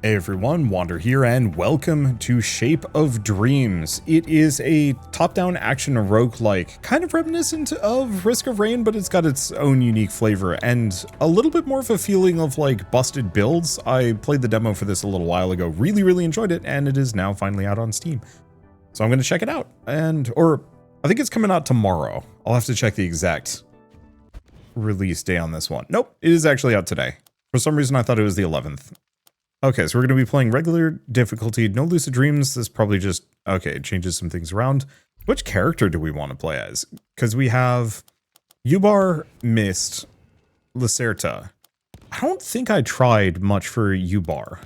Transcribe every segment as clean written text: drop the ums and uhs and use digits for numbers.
Hey everyone, Wander here, and welcome to Shape of Dreams. It is a top-down action roguelike, kind of reminiscent of Risk of Rain, but it's got its own unique flavor and a little bit more of a feeling of like busted builds. I played the demo for this a little while ago, really enjoyed it, and it is now finally out on Steam. So I'm going to check it out, or I think it's coming out tomorrow. I'll have to check the exact release day on this one. Nope, it is actually out today. For some reason I thought it was the 11th. Okay, so we're going to be playing regular difficulty, no lucid dreams. This probably just, okay, it changes some things around. Which character do we want to play as? Because we have Ubar, Mist, Lacerta. I don't think I tried much for Ubar.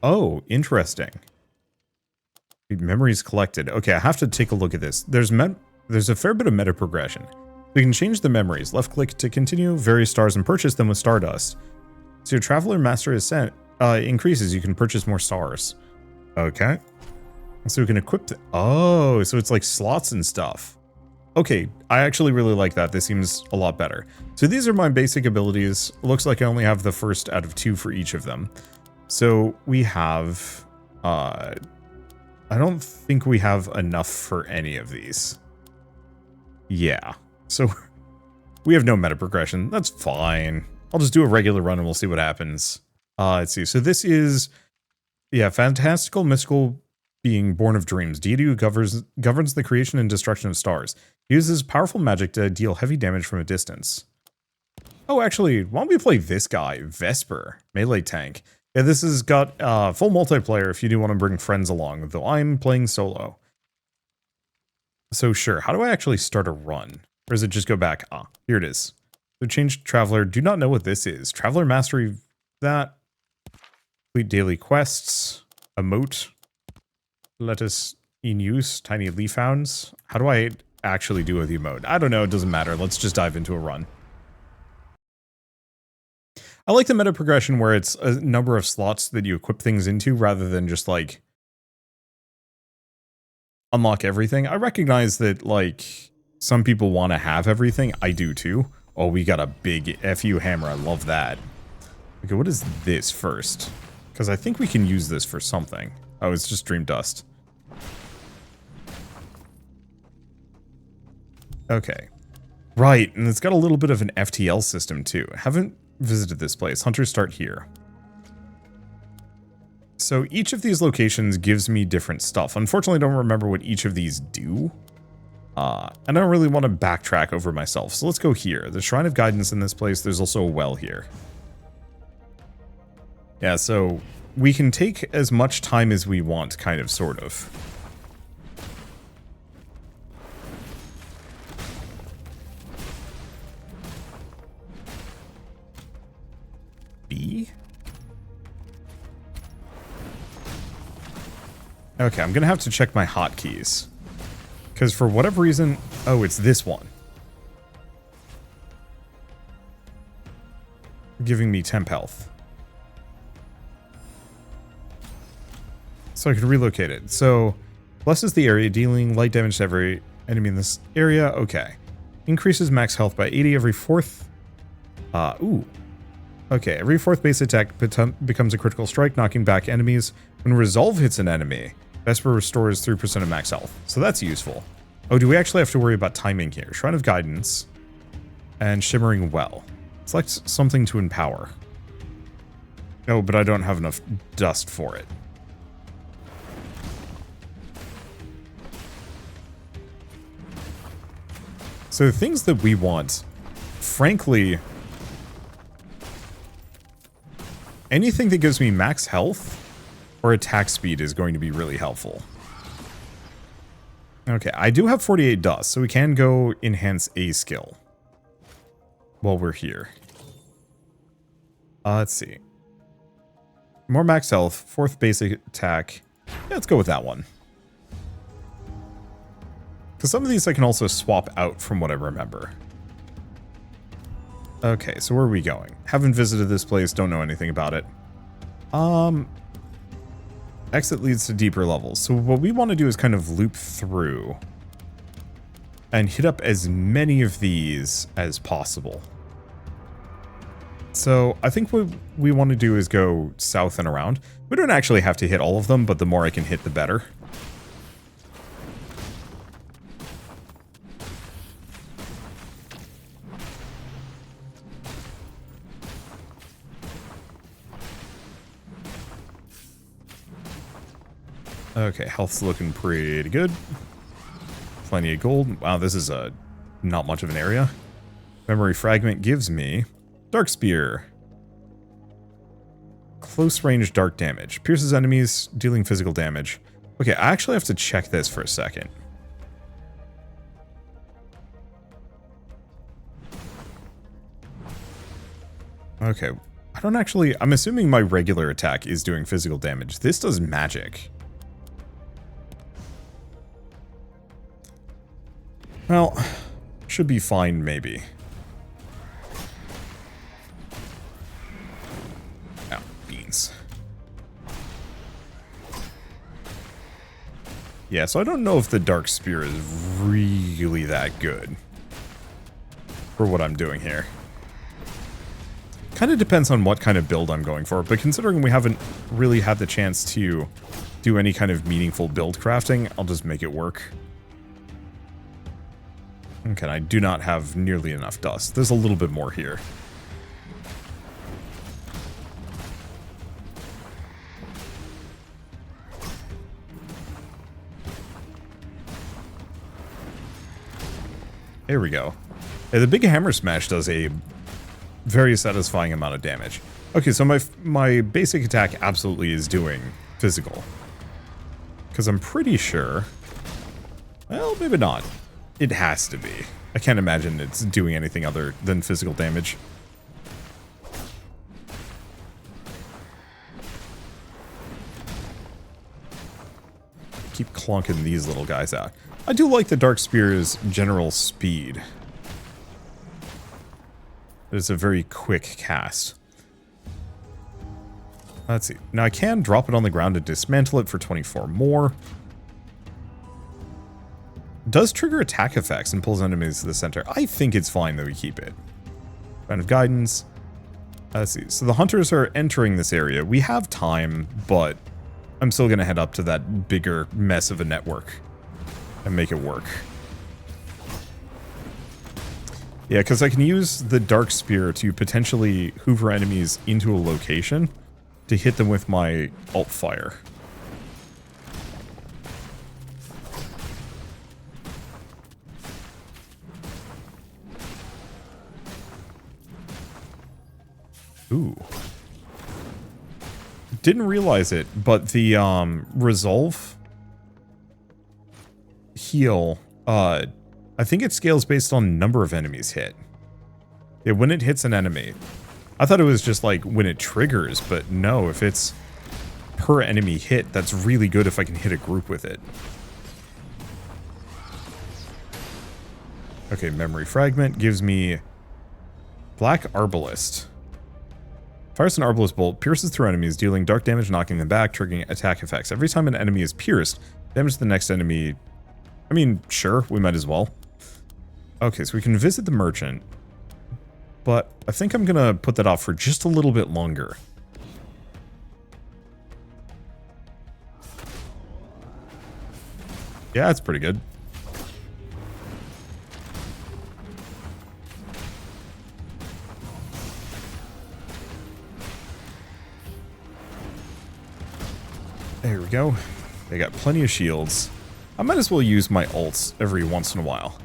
Oh, interesting. Memories collected. Okay, I have to take a look at this. There's a fair bit of meta progression. We can change the memories. Left click to continue various stars and purchase them with Stardust. So your Traveler Master Ascent increases, you can purchase more stars. Okay. So we can equip oh, so it's like slots and stuff. Okay, I actually really like that. This seems a lot better. So these are my basic abilities. Looks like I only have the first out of 2 for each of them. So we have, I don't think we have enough for any of these. Yeah. So we have no meta progression. That's fine. I'll just do a regular run and we'll see what happens. Let's see. So this is, yeah, fantastical, mystical being born of dreams. Deity who governs the creation and destruction of stars. He uses powerful magic to deal heavy damage from a distance. Oh, actually, why don't we play this guy, Vesper, melee tank. Yeah, this has got full multiplayer if you do want to bring friends along, though I'm playing solo. So sure, how do I actually start a run? Or does it just go back? Ah, here it is. So change Traveler, do not know what this is. Traveler Mastery, that. Complete daily quests, emote, lettuce in use, tiny leaf hounds. How do I actually do with the emote? I don't know, it doesn't matter. Let's just dive into a run. I like the meta progression where it's a number of slots that you equip things into rather than just like unlock everything. I recognize that like some people want to have everything. I do too. Oh, we got a big FU hammer. I love that. Okay, what is this first? Because I think we can use this for something. Oh, it's just dream dust. Okay. Right, and it's got a little bit of an FTL system too. Haven't visited this place. Hunters start here. So each of these locations gives me different stuff. Unfortunately, I don't remember what each of these do. And I don't really want to backtrack over myself. So let's go here. The Shrine of Guidance in this place. There's also a well here. Yeah, so we can take as much time as we want, kind of, sort of. B? Okay, I'm gonna have to check my hotkeys. Because for whatever reason... Oh, it's this one. Giving me temp health. So I can relocate it. So, blesses the area, dealing light damage to every enemy in this area. Okay. Increases max health by 80 every 4th. Ooh. Okay, every 4th base attack becomes a critical strike, knocking back enemies. When Resolve hits an enemy, Vesper restores 3% of max health. So that's useful. Oh, do we actually have to worry about timing here? Shrine of Guidance. And Shimmering Well. Select something to empower. Oh, but I don't have enough dust for it. So things that we want, frankly, anything that gives me max health or attack speed is going to be really helpful. Okay, I do have 48 dust, so we can go enhance a skill while we're here. Let's see. More max health, 4th basic attack. Yeah, let's go with that one. Because some of these I can also swap out from what I remember. Okay, so where are we going? Haven't visited this place, don't know anything about it. Exit leads to deeper levels. So what we want to do is kind of loop through and hit up as many of these as possible. So I think what we want to do is go south and around. We don't actually have to hit all of them, but the more I can hit, the better. Okay, health's looking pretty good. Plenty of gold. Wow, this is not much of an area. Memory fragment gives me Dark Spear. Close range dark damage. Pierces enemies, dealing physical damage. Okay, I actually have to check this for a second. Okay, I don't actually... I'm assuming my regular attack is doing physical damage. This does magic. Well, should be fine, maybe. Oh, beans. Yeah, so I don't know if the Dark Spear is really that good for what I'm doing here. Kind of depends on what kind of build I'm going for, but considering we haven't really had the chance to do any kind of meaningful build crafting, I'll just make it work. Okay, I do not have nearly enough dust. There's a little bit more here. There we go. Yeah, the big hammer smash does a very satisfying amount of damage. Okay, so my basic attack absolutely is doing physical. Because I'm pretty sure... Well, maybe not. It has to be. I can't imagine it's doing anything other than physical damage. Keep clunking these little guys out. I do like the Dark Spear's general speed. It's a very quick cast. Let's see. Now I can drop it on the ground and dismantle it for 24 more. Does trigger attack effects and pulls enemies to the center. I think it's fine that we keep it. Round of guidance. Let's see. So the hunters are entering this area. We have time, but I'm still going to head up to that bigger mess of a network and make it work. Yeah, because I can use the Dark Spear to potentially hoover enemies into a location to hit them with my alt fire. Ooh. Didn't realize it, but the resolve heal, I think it scales based on number of enemies hit. Yeah, when it hits an enemy. I thought it was just like when it triggers, but no, if it's per enemy hit, that's really good if I can hit a group with it. Okay, memory fragment gives me Black Arbalist. Fires an Arbalist bolt, pierces through enemies, dealing dark damage, knocking them back, triggering attack effects. Every time an enemy is pierced, damage to the next enemy. I mean, sure, we might as well. Okay, so we can visit the merchant. But I think I'm going to put that off for just a little bit longer. Yeah, that's pretty good. There we go. They got plenty of shields. I might as well use my ults every once in a while.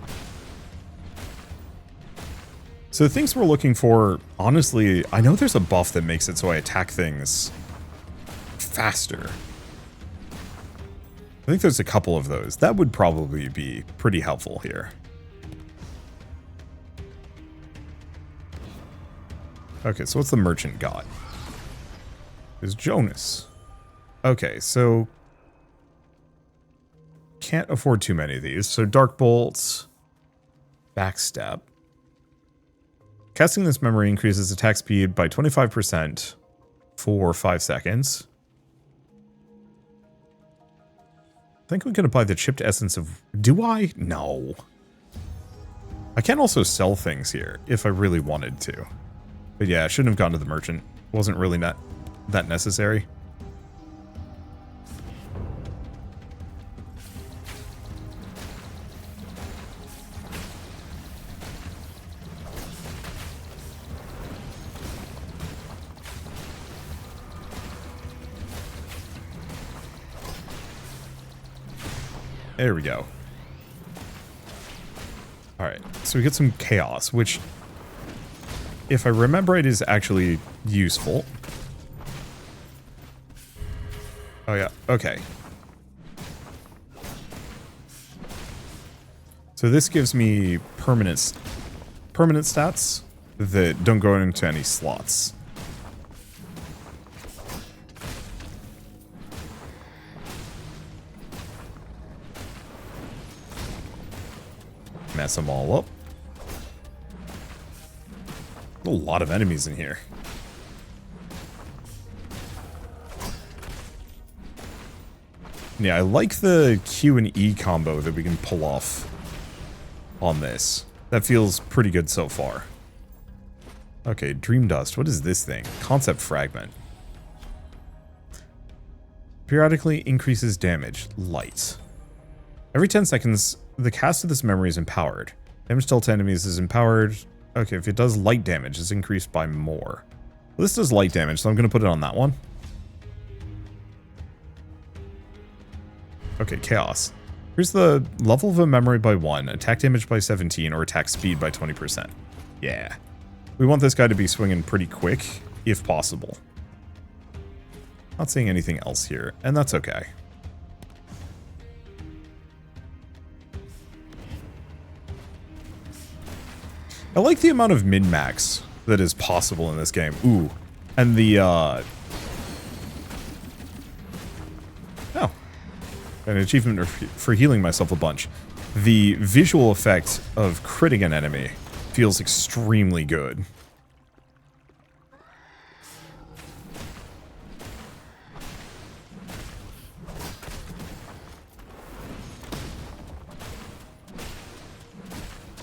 So the things we're looking for, honestly, I know there's a buff that makes it so I attack things faster. I think there's a couple of those. That would probably be pretty helpful here. Okay, so what's the merchant got? Is Jonas. Okay, so can't afford too many of these. So Dark Bolts, Backstep. Casting this memory increases attack speed by 25% for 5 seconds. I think we can apply the chipped essence of... Do I? No. I can also sell things here if I really wanted to. But yeah, I shouldn't have gone to the merchant. Wasn't really that necessary. There we go. Alright, so we get some chaos, which, if I remember it, is actually useful. Oh yeah, okay. So this gives me permanent stats that don't go into any slots. Mess them all up. A lot of enemies in here. Yeah, I like the Q and E combo that we can pull off on this. That feels pretty good so far. Okay, Dream Dust. What is this thing? Concept Fragment. Periodically increases damage. Light. Every 10 seconds, the cast of this memory is empowered. Damage dealt to enemies is empowered. Okay, if it does light damage, it's increased by more. Well, this does light damage, so I'm going to put it on that one. Okay, Chaos. Here's the level of a memory by 1, attack damage by 17, or attack speed by 20%. Yeah. We want this guy to be swinging pretty quick, if possible. Not seeing anything else here, and that's okay. I like the amount of min-max that is possible in this game. Ooh. And the, Oh. An achievement for healing myself a bunch. The visual effect of critting an enemy feels extremely good.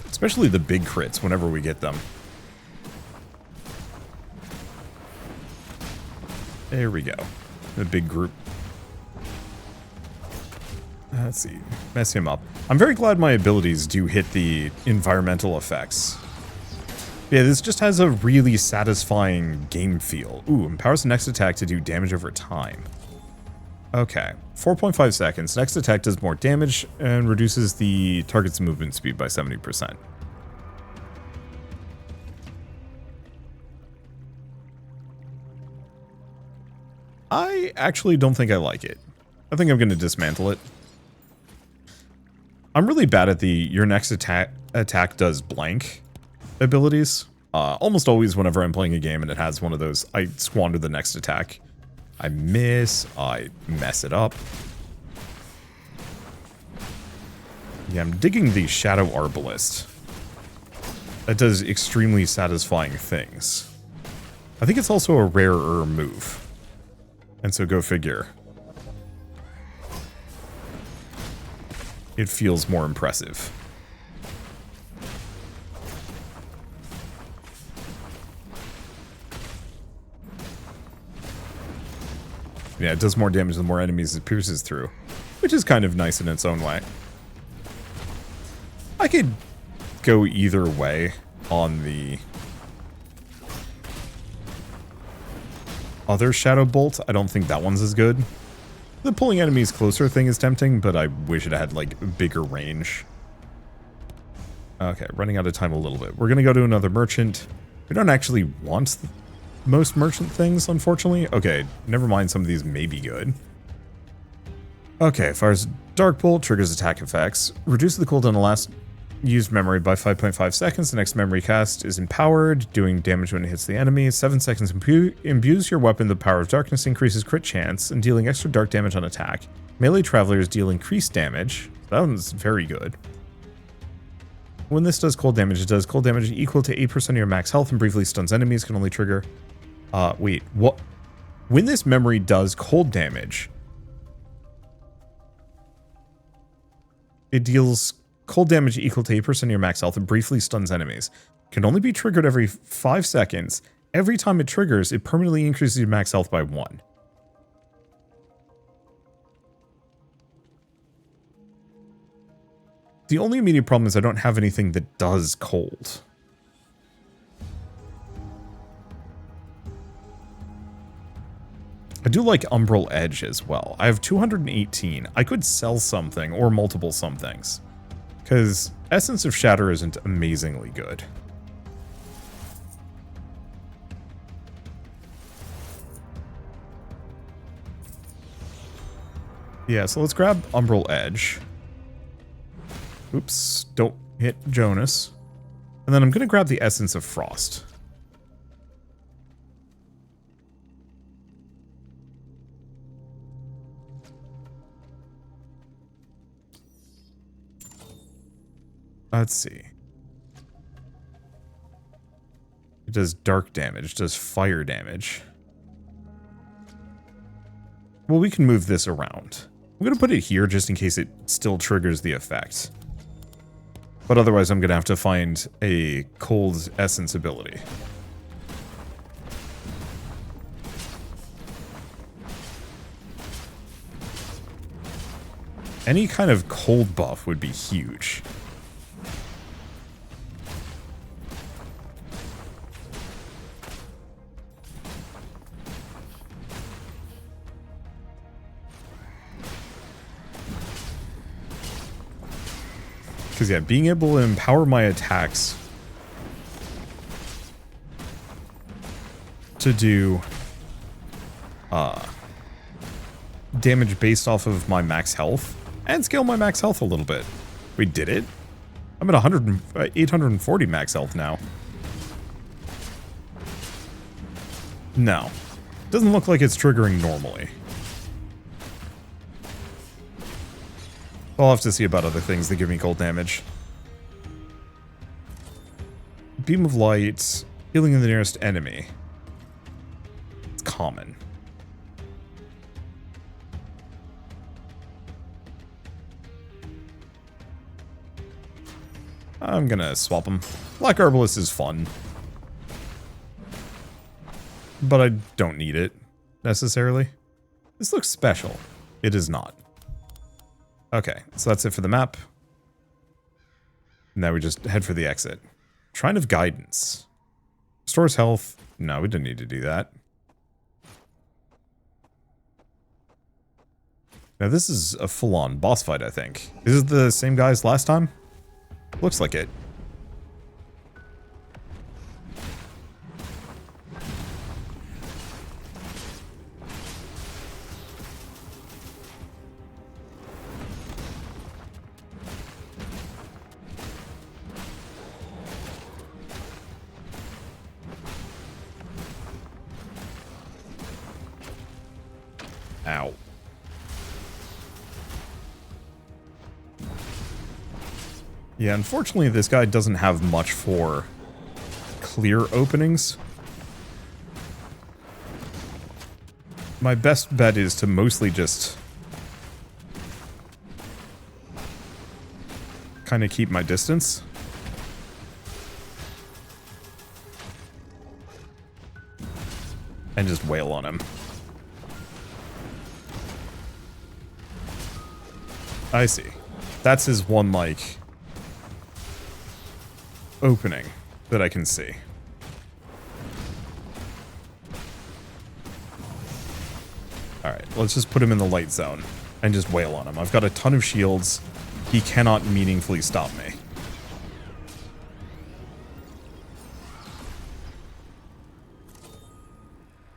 Especially the big crits whenever we get them. There we go. The big group. Let's see. Mess him up. I'm very glad my abilities do hit the environmental effects. Yeah, this just has a really satisfying game feel. Ooh, empowers the next attack to do damage over time. Okay. 4.5 seconds. Next attack does more damage and reduces the target's movement speed by 70%. I actually don't think I like it. I think I'm going to dismantle it. I'm really bad at the your next attack does blank abilities. Almost always whenever I'm playing a game and it has one of those, I squander the next attack. I miss, I mess it up. Yeah, I'm digging the Shadow Arbalist. That does extremely satisfying things. I think it's also a rarer move. And so go figure. It feels more impressive. Yeah, it does more damage the more enemies it pierces through, which is kind of nice in its own way. I could go either way on the other Shadow Bolt. I don't think that one's as good. The pulling enemies closer thing is tempting, but I wish it had, like, bigger range. Okay, running out of time a little bit. We're gonna go to another merchant. We don't actually want most merchant things, unfortunately. Okay, never mind, some of these may be good. Okay, fires Dark Bolt, triggers attack effects. Reduces the cooldown of last used memory by 5.5 seconds. The next memory cast is empowered, doing damage when it hits the enemy. 7 seconds imbues your weapon the power of darkness, increases crit chance, and dealing extra dark damage on attack. Melee travelers deal increased damage. That one's very good. When this does cold damage, it does cold damage equal to 8% of your max health and briefly stuns enemies. Can only trigger... wait, what? When this memory does cold damage, it deals cold damage equal to 8% of your max health and briefly stuns enemies. Can only be triggered every 5 seconds every time it triggers, it permanently increases your max health by 1. The only immediate problem is I don't have anything that does cold. I do like Umbral Edge as well. I have 218. I could sell something or multiple somethings, because Essence of Shatter isn't amazingly good. Yeah, so let's grab Umbral Edge. Oops, don't hit Jonas. And then I'm going to grab the Essence of Frost. Let's see. It does dark damage, does fire damage. Well, we can move this around. I'm going to put it here just in case it still triggers the effect. But otherwise, I'm going to have to find a cold essence ability. Any kind of cold buff would be huge. Because, yeah, being able to empower my attacks to do damage based off of my max health and scale my max health a little bit. We did it. I'm at 840 max health now. No. Doesn't look like it's triggering normally. I'll have to see about other things that give me cold damage. Beam of Light, healing in the nearest enemy. It's common. I'm gonna swap them. Black Herbalist is fun. But I don't need it, necessarily. This looks special. It is not. Okay, so that's it for the map. Now we just head for the exit. Shrine of Guidance. Restores health. No, we didn't need to do that. Now this is a full-on boss fight, I think. Is it the same guy as last time? Looks like it. Ow. Yeah, unfortunately this guy doesn't have much for clear openings. My best bet is to mostly just kind of keep my distance. And just wail on him. I see. That's his one, like, opening that I can see. Alright, let's just put him in the light zone and just wail on him. I've got a ton of shields. He cannot meaningfully stop me.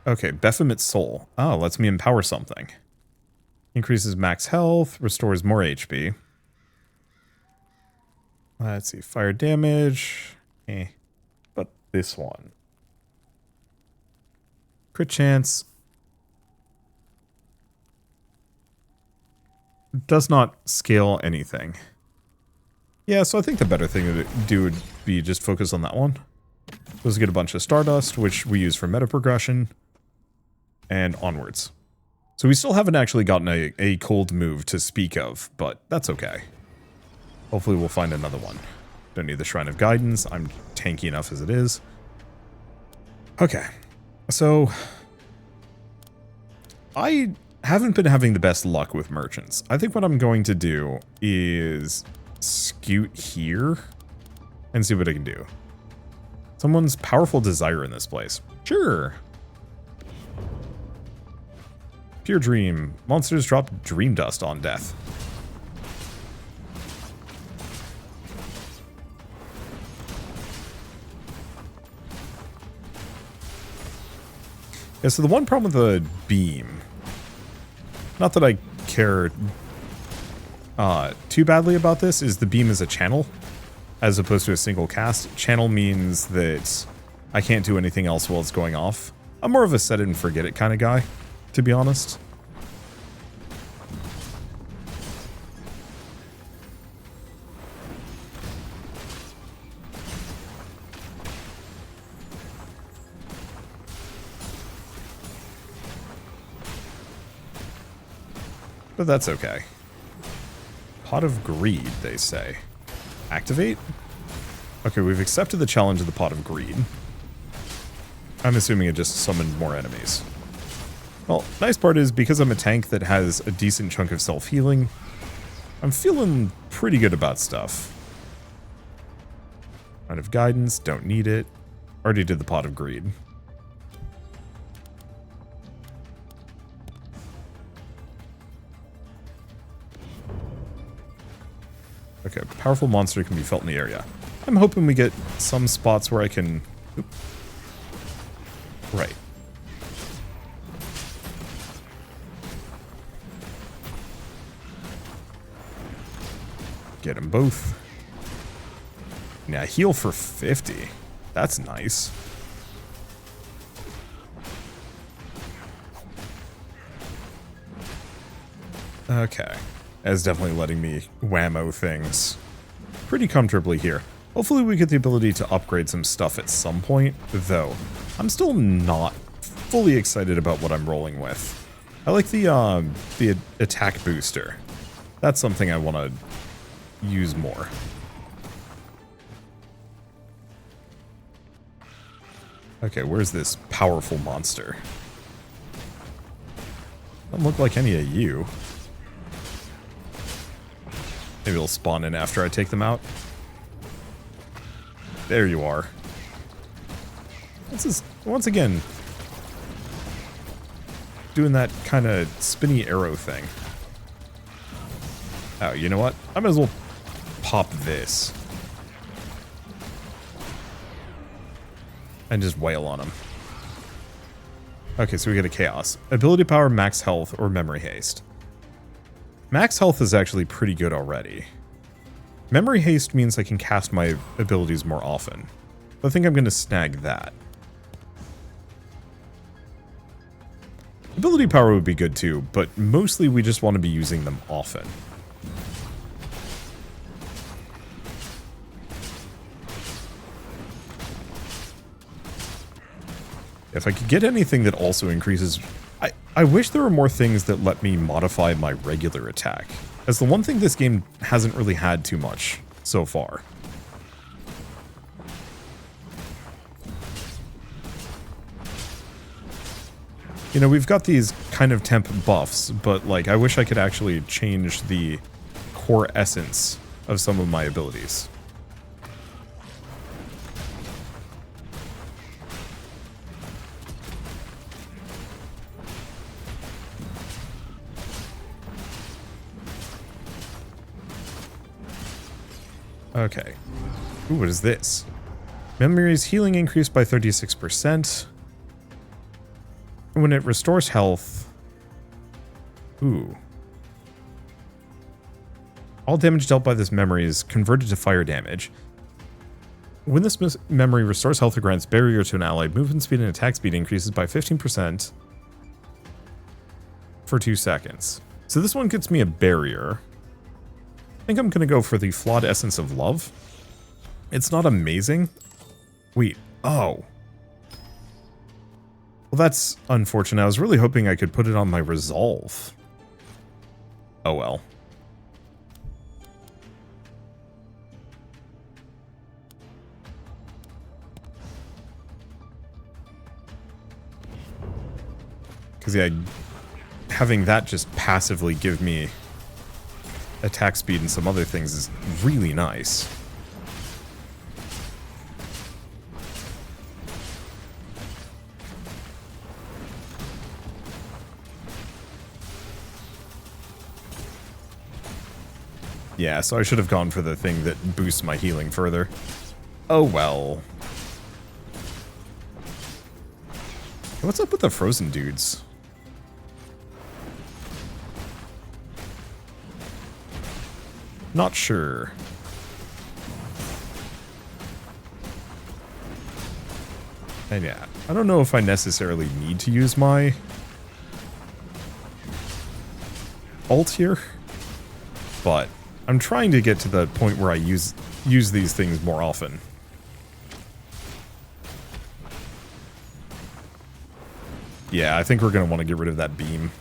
Okay, Baphomet's Soul. Oh, lets me empower something. Increases max health, restores more HP. Let's see, fire damage. But this one. Crit chance. Does not scale anything. Yeah, so I think the better thing to do would be just focus on that one. Let's get a bunch of Stardust, which we use for meta progression. And onwards. So we still haven't actually gotten a cold move to speak of, but that's okay. Hopefully we'll find another one. Don't need the Shrine of Guidance. I'm tanky enough as it is. Okay, so I haven't been having the best luck with merchants. I think what I'm going to do is scoot here and see what I can do. Someone's powerful desire in this place. Sure. Pure dream. Monsters drop dream dust on death. Yeah, so the one problem with the beam, not that I care too badly about this, is the beam is a channel as opposed to a single cast. Channel means that I can't do anything else while it's going off. I'm more of a set it and forget it kind of guy, to be honest. But that's okay. Pot of Greed, they say. Activate? Okay, we've accepted the challenge of the Pot of Greed. I'm assuming it just summoned more enemies. Well, nice part is, because I'm a tank that has a decent chunk of self-healing, I'm feeling pretty good about stuff. Out of Guidance, don't need it. Already did the Pot of Greed. Okay, powerful monster can be felt in the area. I'm hoping we get some spots where I can... Oop. Right. Get them both. Now heal for 50. That's nice. Okay. That's definitely letting me whammo things pretty comfortably here. Hopefully we get the ability to upgrade some stuff at some point, though I'm still not fully excited about what I'm rolling with. I like the attack booster. That's something I want to use more. Okay, where's this powerful monster? Doesn't look like any of you. Maybe it'll spawn in after I take them out. There you are. This is, once again, doing that kind of spinny arrow thing. Oh, you know what? I might as well pop this. And just wail on him. Okay, so we get a Chaos. Ability power, max health, or memory haste. Max health is actually pretty good already. Memory haste means I can cast my abilities more often. I think I'm going to snag that. Ability power would be good too, but mostly we just want to be using them often. If I could get anything that also increases... I wish there were more things that let me modify my regular attack, as the one thing this game hasn't really had too much so far. You know, we've got these kind of temp buffs, but like I wish I could actually change the core essence of some of my abilities. Okay. Ooh, what is this? Memory's healing increased by 36%. When it restores health... Ooh. All damage dealt by this memory is converted to fire damage. When this memory restores health or grants barrier to an ally, movement speed and attack speed increases by 15% for 2 seconds. So this one gets me a barrier. I think I'm going to go for the Flawed Essence of Love. It's not amazing. Wait. Oh. Well, that's unfortunate. I was really hoping I could put it on my Resolve. Oh well. Because, yeah, having that just passively give me attack speed and some other things is really nice. Yeah, so I should have gone for the thing that boosts my healing further. Oh well. What's up with the frozen dudes? Not sure. And yeah, I don't know if I necessarily need to use my ult here, but I'm trying to get to the point where I use these things more often. Yeah, I think we're going to want to get rid of that beam.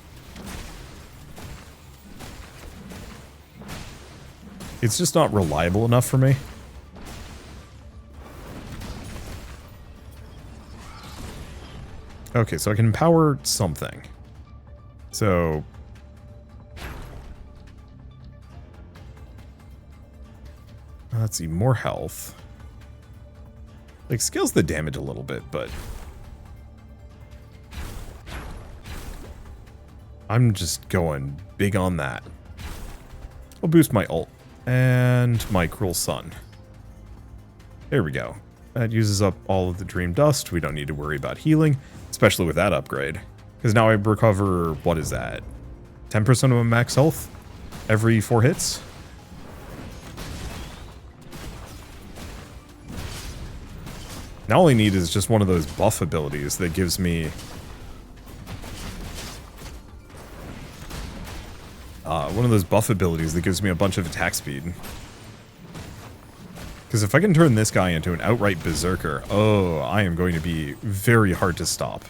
It's just not reliable enough for me. Okay, so I can empower something. So... let's see, more health. Like, scales the damage a little bit, but... I'm just going big on that. I'll boost my ult. And my Cruel Sun. There we go. That uses up all of the Dream Dust. We don't need to worry about healing, especially with that upgrade. Because now I recover, what is that? 10% of my max health every 4 hits? Now all I need is just one of those buff abilities that gives me... one of those buff abilities that gives me a bunch of attack speed. Because if I can turn this guy into an outright berserker, oh, I am going to be very hard to stop.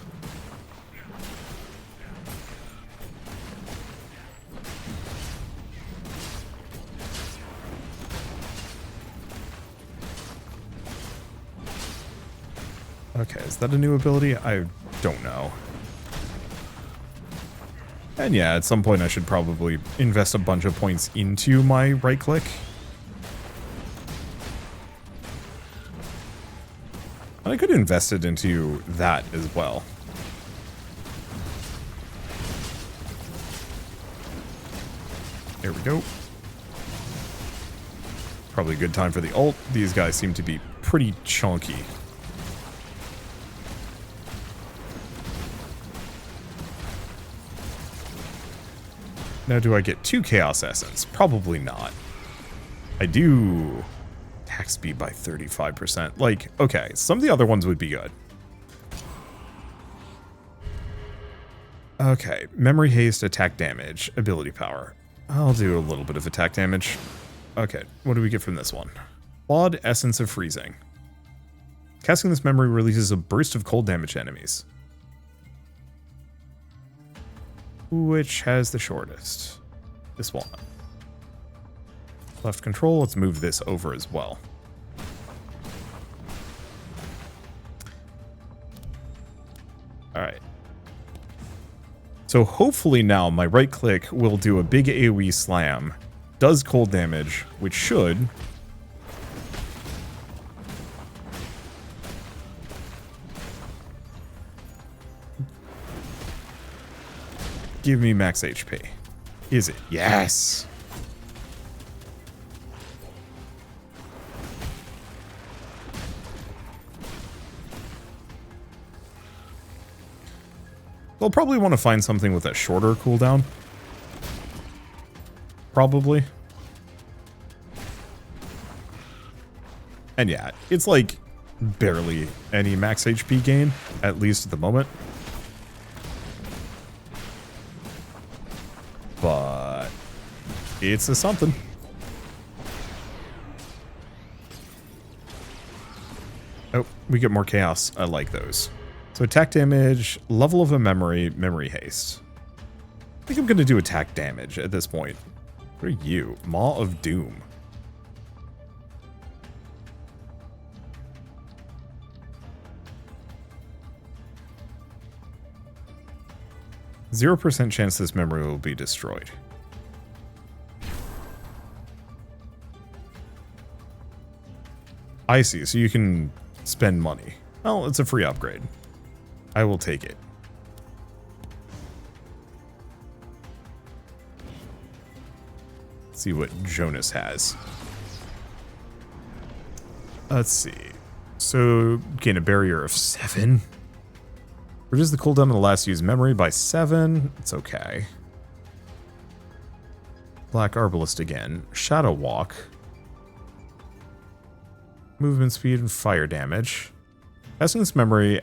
Okay, is that a new ability? I don't know. And yeah, at some point I should probably invest a bunch of points into my right click. I could invest it into that as well. There we go. Probably a good time for the ult. These guys seem to be pretty chunky. Now, do I get 2 Chaos Essence? Probably not. I do attack speed by 35%. Like, okay, some of the other ones would be good. Okay, memory haste, attack damage, ability power. I'll do a little bit of attack damage. Okay, what do we get from this one? Flawed Essence of Freezing. Casting this memory releases a burst of cold damage to enemies. Which has the shortest? This one. Left control, let's move this over as well. Alright. So hopefully now my right click will do a big AoE slam, does cold damage, which should... give me max HP. Is it? Yes! They'll probably want to find something with a shorter cooldown. Probably. And yeah, it's like barely any max HP gain, at least at the moment. But it's a something. Oh, we get more chaos. I like those. So attack damage, level of a memory, memory haste. I think I'm going to do attack damage at this point. What are you? Maw of Doom. 0% chance this memory will be destroyed. I see, so you can spend money. Well, it's a free upgrade. I will take it. Let's see what Jonas has. Let's see. So, gain a barrier of 7. Reduce the cooldown of the last used memory by 7. It's okay. Black Arbalist again. Shadow Walk. Movement speed and fire damage. Casting this memory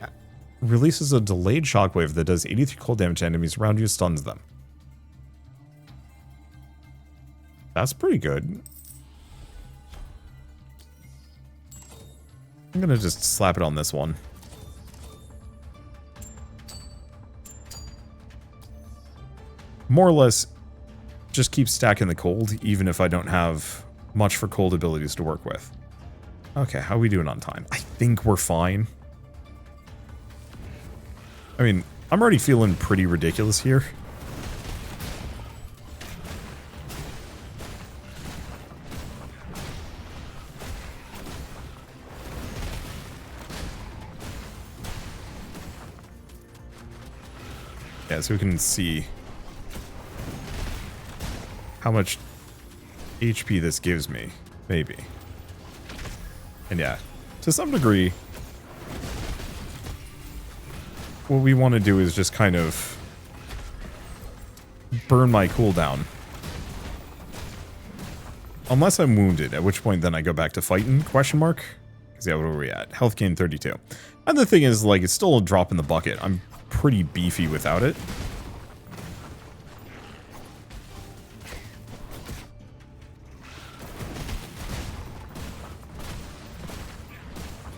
releases a delayed shockwave that does 83 cold damage to enemies around you, stuns them. That's pretty good. I'm gonna just slap it on this one. More or less, just keep stacking the cold, even if I don't have much for cold abilities to work with. Okay, how are we doing on time? I think we're fine. I mean, I'm already feeling pretty ridiculous here. Yeah, so we can see how much HP this gives me, maybe. And yeah, to some degree, what we want to do is just kind of burn my cooldown. Unless I'm wounded, at which point then I go back to fighting, question mark? Because yeah, what are we at? Health gain 32. And the thing is, like, it's still a drop in the bucket. I'm pretty beefy without it.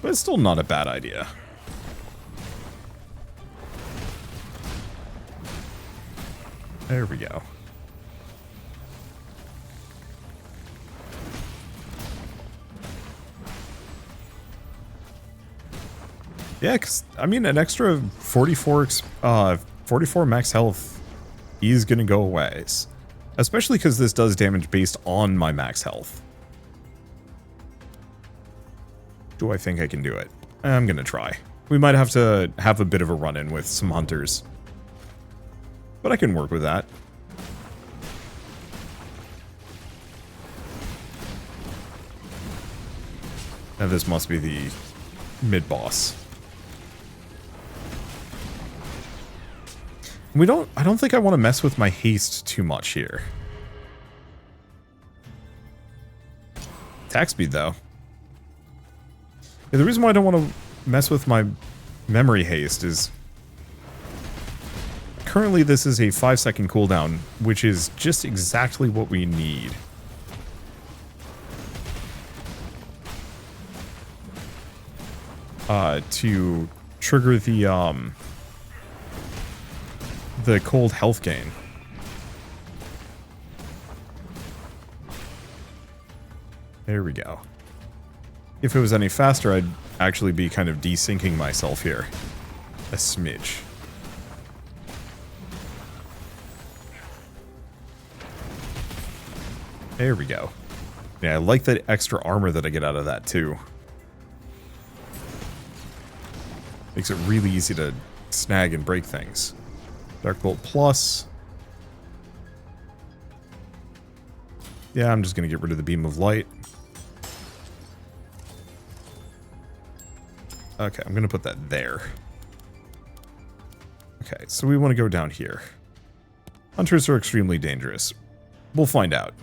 But it's still not a bad idea. There we go. Yeah, because, I mean, an extra 44 max health is going to go away. Especially because this does damage based on my max health. Do I think I can do it? I'm going to try. We might have to have a bit of a run-in with some hunters. But I can work with that. Now this must be the mid-boss. I don't think I want to mess with my haste too much here. Attack speed, though. Yeah, the reason why I don't want to mess with my memory haste is currently this is a 5-second cooldown, which is just exactly what we need. To trigger the cold health gain. There we go. If it was any faster, I'd actually be kind of desyncing myself here. A smidge. There we go. Yeah, I like that extra armor that I get out of that, too. Makes it really easy to snag and break things. Dark Bolt Plus. Yeah, I'm just going to get rid of the Beam of Light. Okay, I'm going to put that there. Okay, so we want to go down here. Hunters are extremely dangerous. We'll find out.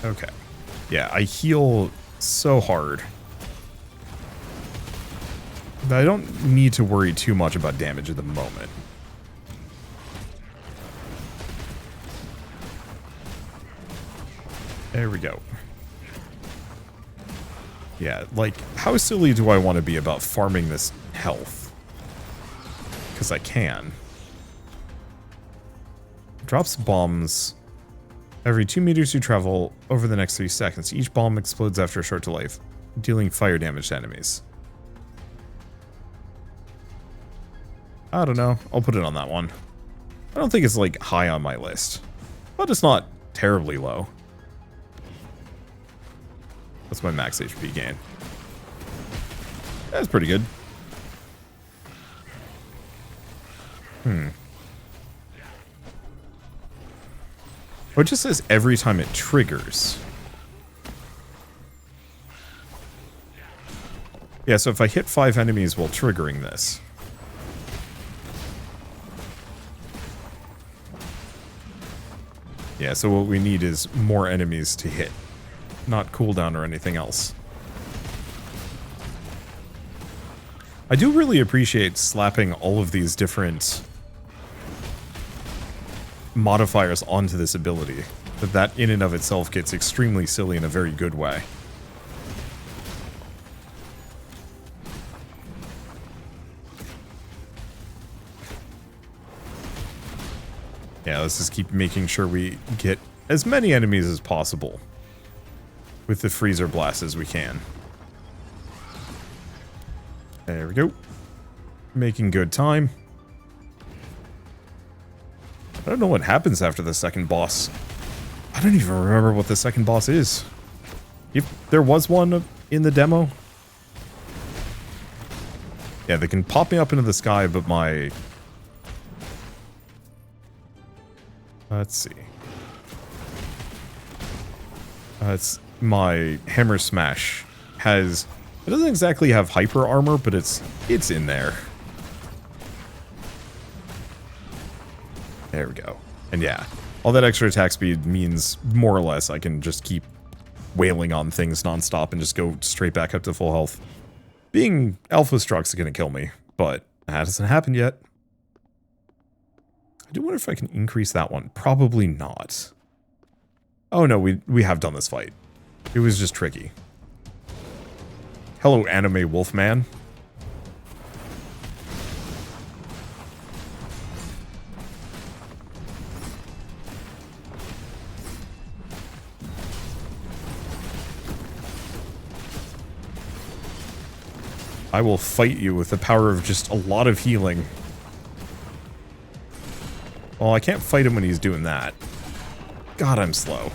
Okay. Yeah, I heal so hard that I don't need to worry too much about damage at the moment. There we go. Yeah, like, how silly do I want to be about farming this health? Because as I can. Drops bombs every 2 meters you travel over the next 3 seconds. Each bomb explodes after a short delay, dealing fire damage to enemies. I don't know. I'll put it on that one. I don't think it's like high on my list, but it's not terribly low. That's my max HP gain. That's pretty good. Or it just says every time it triggers. Yeah, so if I hit 5 enemies while triggering this. Yeah, so what we need is more enemies to hit. Not cooldown or anything else. I do really appreciate slapping all of these different modifiers onto this ability. That in and of itself gets extremely silly in a very good way. Yeah, let's just keep making sure we get as many enemies as possible with the freezer blast as we can. There we go. Making good time. I don't know what happens after the second boss. I don't even remember what the second boss is. If there was one in the demo. Yeah, they can pop me up into the sky, but my... Let's see. It's my hammer smash has... It doesn't exactly have hyper armor, but it's in there. There we go. And yeah, all that extra attack speed means more or less I can just keep wailing on things nonstop and just go straight back up to full health. Being Alpha Struck's gonna kill me, but that hasn't happened yet. I do wonder if I can increase that one. Probably not. Oh no, we have done this fight. It was just tricky. Hello, anime Wolfman. I will fight you with the power of just a lot of healing. Well, I can't fight him when he's doing that. God, I'm slow.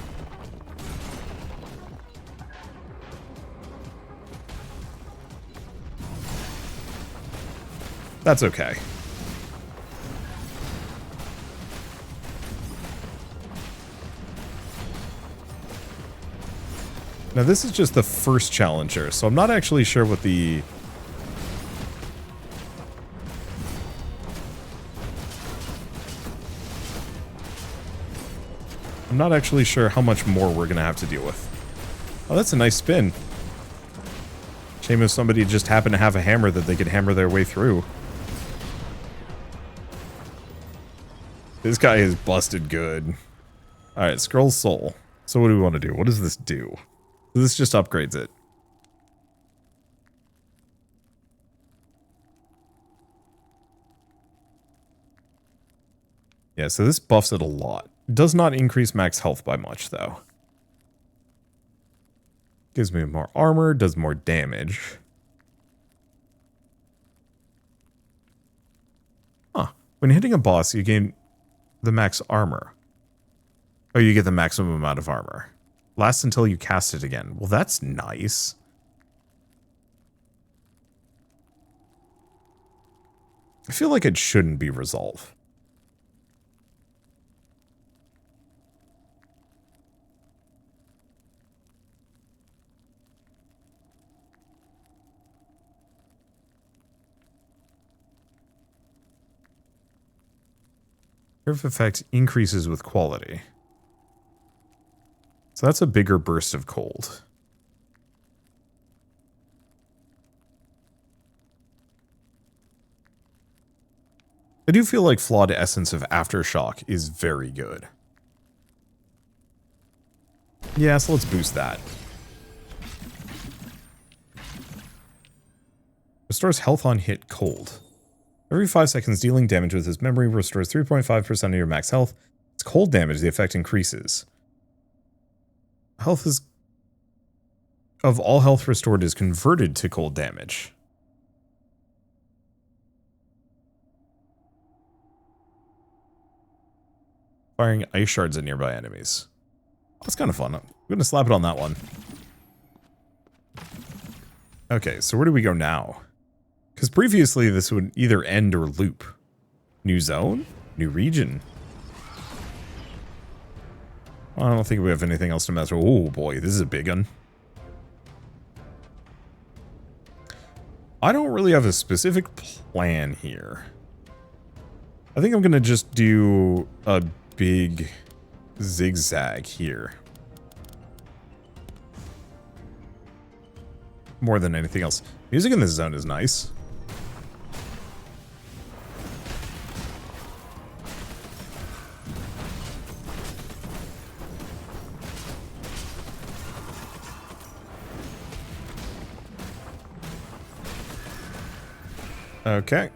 That's okay. Now this is just the first challenger, so I'm not actually sure what the... I'm not actually sure how much more we're gonna have to deal with. Oh, that's a nice spin. Shame if somebody just happened to have a hammer that they could hammer their way through. This guy is busted good. Alright, Scroll Soul. So what do we want to do? What does this do? This just upgrades it. Yeah, so this buffs it a lot. Does not increase max health by much, though. Gives me more armor, does more damage. Huh. When hitting a boss, you gain the max armor. Oh, you get the maximum amount of armor. Lasts until you cast it again. Well, that's nice. I feel like it shouldn't be resolve. Curve effect increases with quality. So that's a bigger burst of cold. I do feel like Flawed Essence of Aftershock is very good. Yeah, so let's boost that. Restores health on hit cold. Every 5 seconds, dealing damage with his memory restores 3.5% of your max health. It's cold damage, the effect increases. Health is... of all health restored is converted to cold damage. Firing ice shards at nearby enemies. That's kind of fun. I'm going to slap it on that one. Okay, so where do we go now? Because previously this would either end or loop. New zone? New region? I don't think we have anything else to mess with. Oh boy, this is a big one. I don't really have a specific plan here. I think I'm going to just do a big zigzag here. More than anything else. Music in this zone is nice. Okay.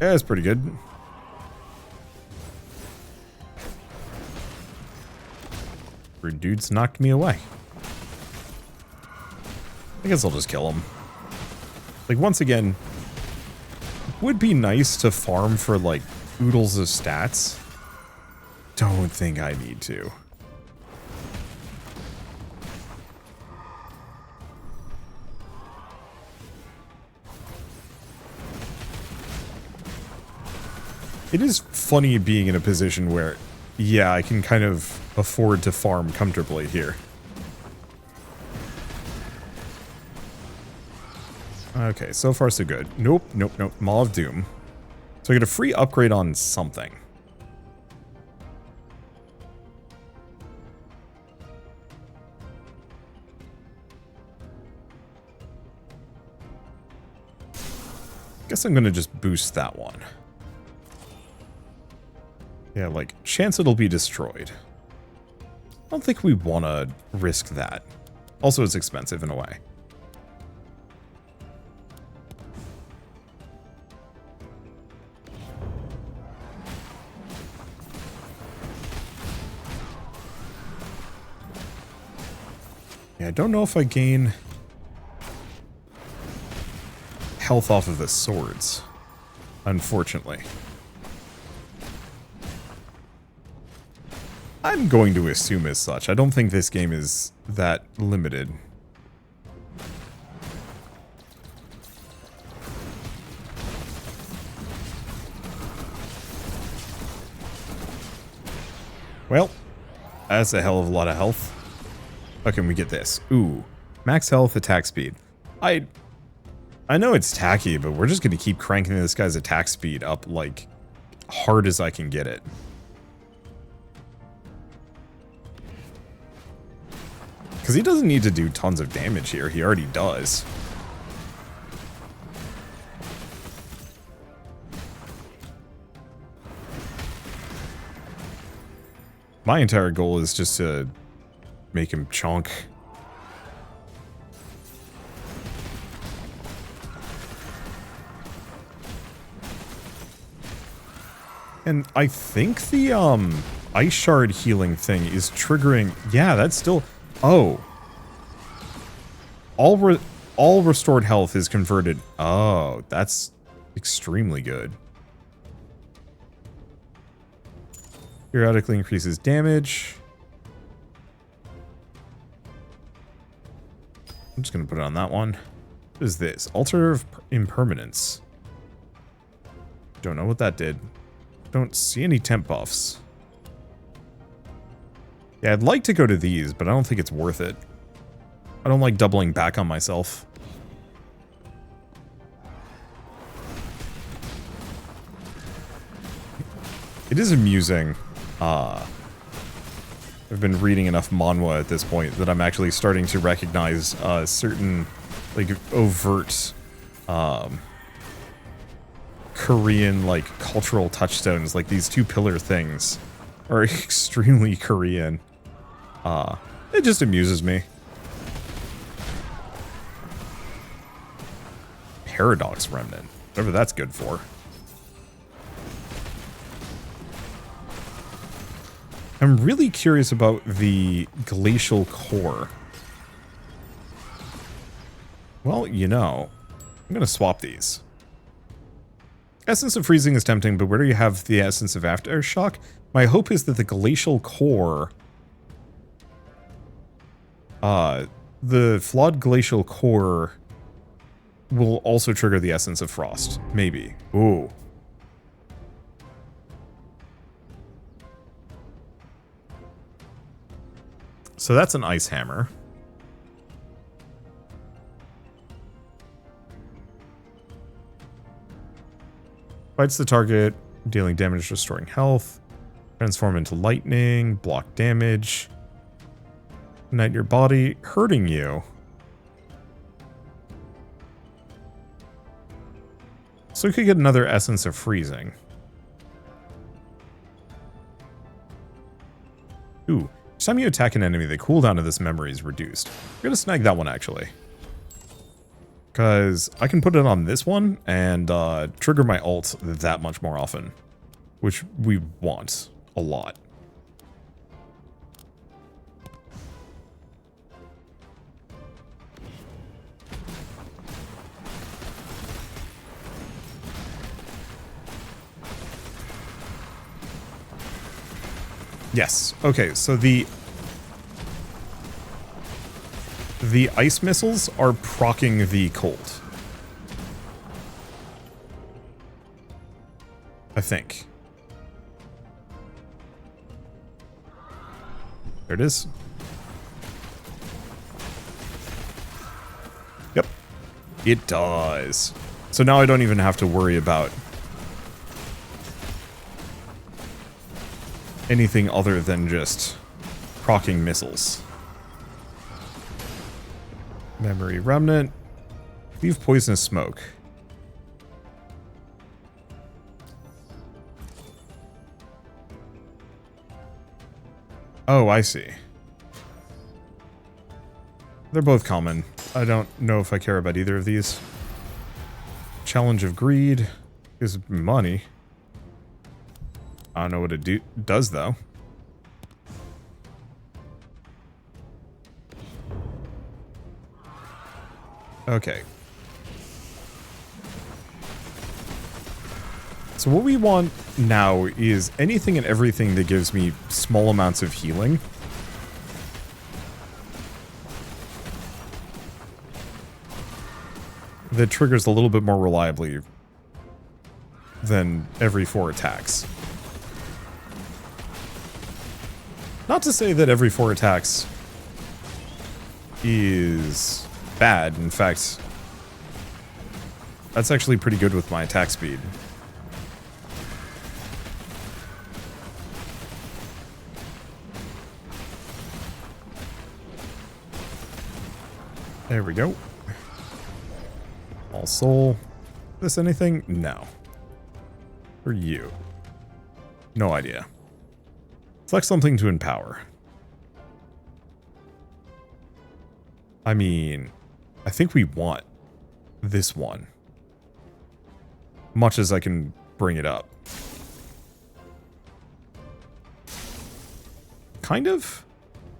Yeah, it's pretty good. Rude dudes knocked me away. I guess I'll just kill him. Like, once again, it would be nice to farm for, like, oodles of stats. Don't think I need to. It is funny being in a position where, yeah, I can kind of afford to farm comfortably here. Okay, so far so good. Nope, nope, nope. Maw of Doom. So I get a free upgrade on something. Guess I'm gonna just boost that one. Yeah, like, chance it'll be destroyed. I don't think we want to risk that. Also, it's expensive in a way. Yeah, I don't know if I gain health off of the swords, unfortunately. I'm going to assume as such. I don't think this game is that limited. Well, that's a hell of a lot of health. How can we get this? Ooh, max health, attack speed. I know it's tacky, but we're just going to keep cranking this guy's attack speed up like hard as I can get it. Because he doesn't need to do tons of damage here. He already does. My entire goal is just to make him chonk. And I think the ice shard healing thing is triggering. Yeah, that's still... Oh. All restored health is converted. Oh, that's extremely good. Periodically increases damage. I'm just going to put it on that one. What is this? Altar of Impermanence. Don't know what that did. Don't see any temp buffs. Yeah, I'd like to go to these, but I don't think it's worth it. I don't like doubling back on myself. It is amusing. I've been reading enough manhwa at this point that I'm actually starting to recognize certain, like, overt Korean, like, cultural touchstones. Like, these two pillar things are extremely Korean. It just amuses me. Paradox Remnant. Whatever that's good for. I'm really curious about the glacial core. Well, you know, I'm going to swap these. Essence of Freezing is tempting, but where do you have the Essence of Aftershock? My hope is that the glacial core... the flawed glacial core will also trigger the Essence of Frost. Maybe. Ooh. So that's an Ice Hammer. Fights the target, dealing damage, restoring health. Transform into lightning, block damage. Ignite your body, hurting you. So we could get another Essence of Freezing. Ooh. Each time you attack an enemy, the cooldown of this memory is reduced. I'm gonna snag that one, actually. Because I can put it on this one and trigger my ult that much more often. Which we want a lot. Yes. Okay, so the ice missiles are proccing the cold. I think. There it is. Yep. It does. So now I don't even have to worry about anything other than just proccing missiles. Memory Remnant. Leave Poisonous Smoke. Oh, I see. They're both common. I don't know if I care about either of these. Challenge of Greed is money. I don't know what it does, though. Okay. So what we want now is anything and everything that gives me small amounts of healing. That triggers a little bit more reliably than every 4 attacks. Not to say that every 4 attacks is bad. In fact, that's actually pretty good with my attack speed. There we go. All soul. This anything? No. For you. No idea. Select something to empower. I mean, I think we want this one. Much as I can bring it up. Kind of?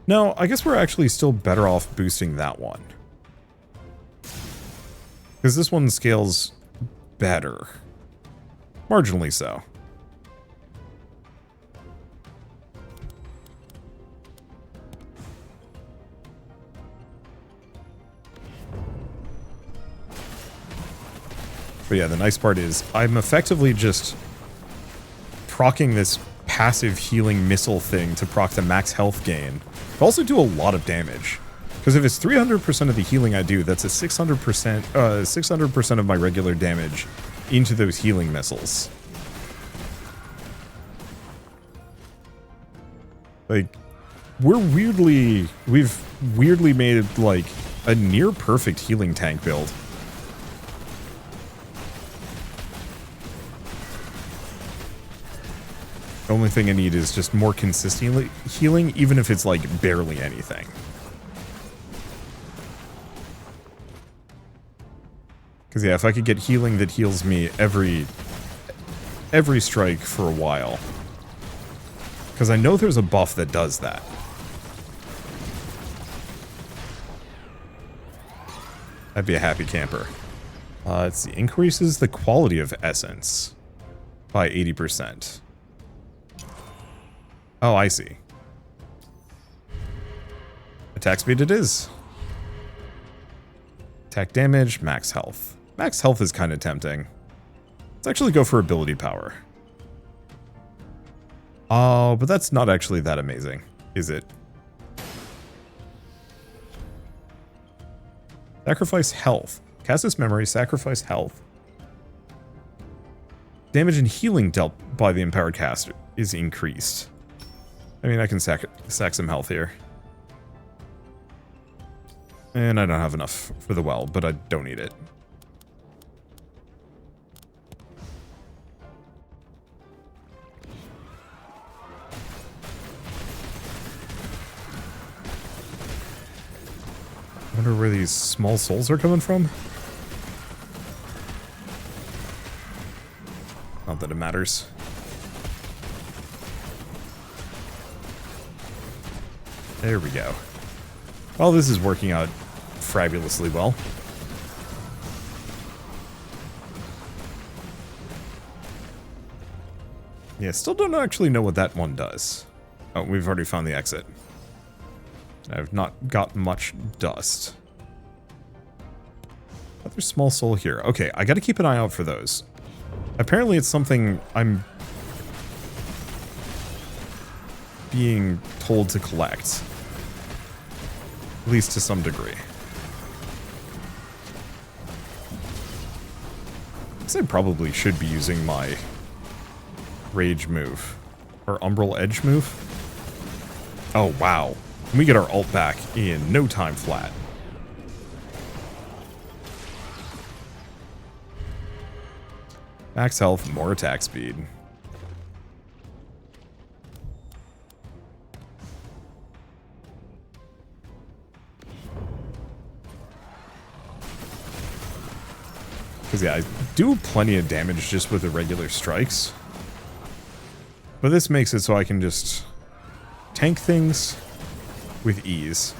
No, I guess we're actually still better off boosting that one. Because this one scales better. Marginally so. But yeah, the nice part is I'm effectively just proccing this passive healing missile thing to proc the max health gain. But also do a lot of damage. Because if it's 300% of the healing I do, that's a 600% of my regular damage into those healing missiles. Like, we've weirdly made like a near perfect healing tank build. The only thing I need is just more consistently healing, even if it's like barely anything. Because yeah, if I could get healing that heals me every strike for a while. Because I know there's a buff that does that. I'd be a happy camper. Let's see. Increases the quality of essence by 80%. Oh, I see. Attack speed it is. Attack damage, max health. Max health is kind of tempting. Let's actually go for ability power. Oh, but that's not actually that amazing, is it? Sacrifice health. Cast this memory, sacrifice health. Damage and healing dealt by the empowered caster is increased. I mean, I can sack some health here. And I don't have enough for the well, but I don't need it. I wonder where these small souls are coming from. Not that it matters. There we go. Well, this is working out fabulously well. Yeah, still don't actually know what that one does. Oh, we've already found the exit. I've not got much dust. Another small soul here. Okay, I gotta keep an eye out for those. Apparently it's something I'm being told to collect. At least to some degree. I guess I probably should be using my rage move. Or umbral edge move. Oh, wow. We get our ult back in no time flat. Max health, more attack speed. Because yeah, I do plenty of damage just with the regular strikes. But this makes it so I can just tank things with ease.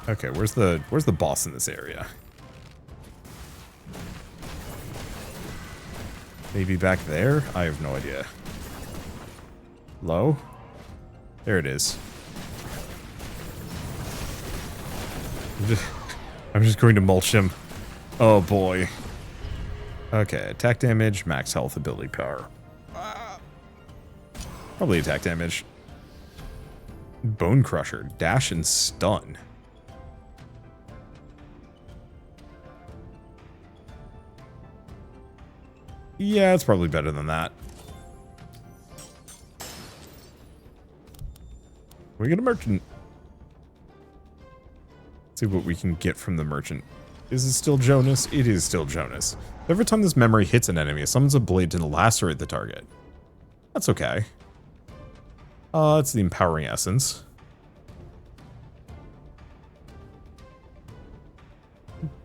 Okay, where's the boss in this area? Maybe back there? I have no idea. Low? There it is. I'm just going to mulch him. Oh boy. Okay, attack damage, max health, ability power. Probably attack damage. Bone Crusher, dash and stun. Yeah, it's probably better than that. We get a merchant. Let's see what we can get from the merchant. Is it still Jonas? It is still Jonas. Every time this memory hits an enemy, it summons a blade to lacerate the target. That's okay. It's the empowering essence.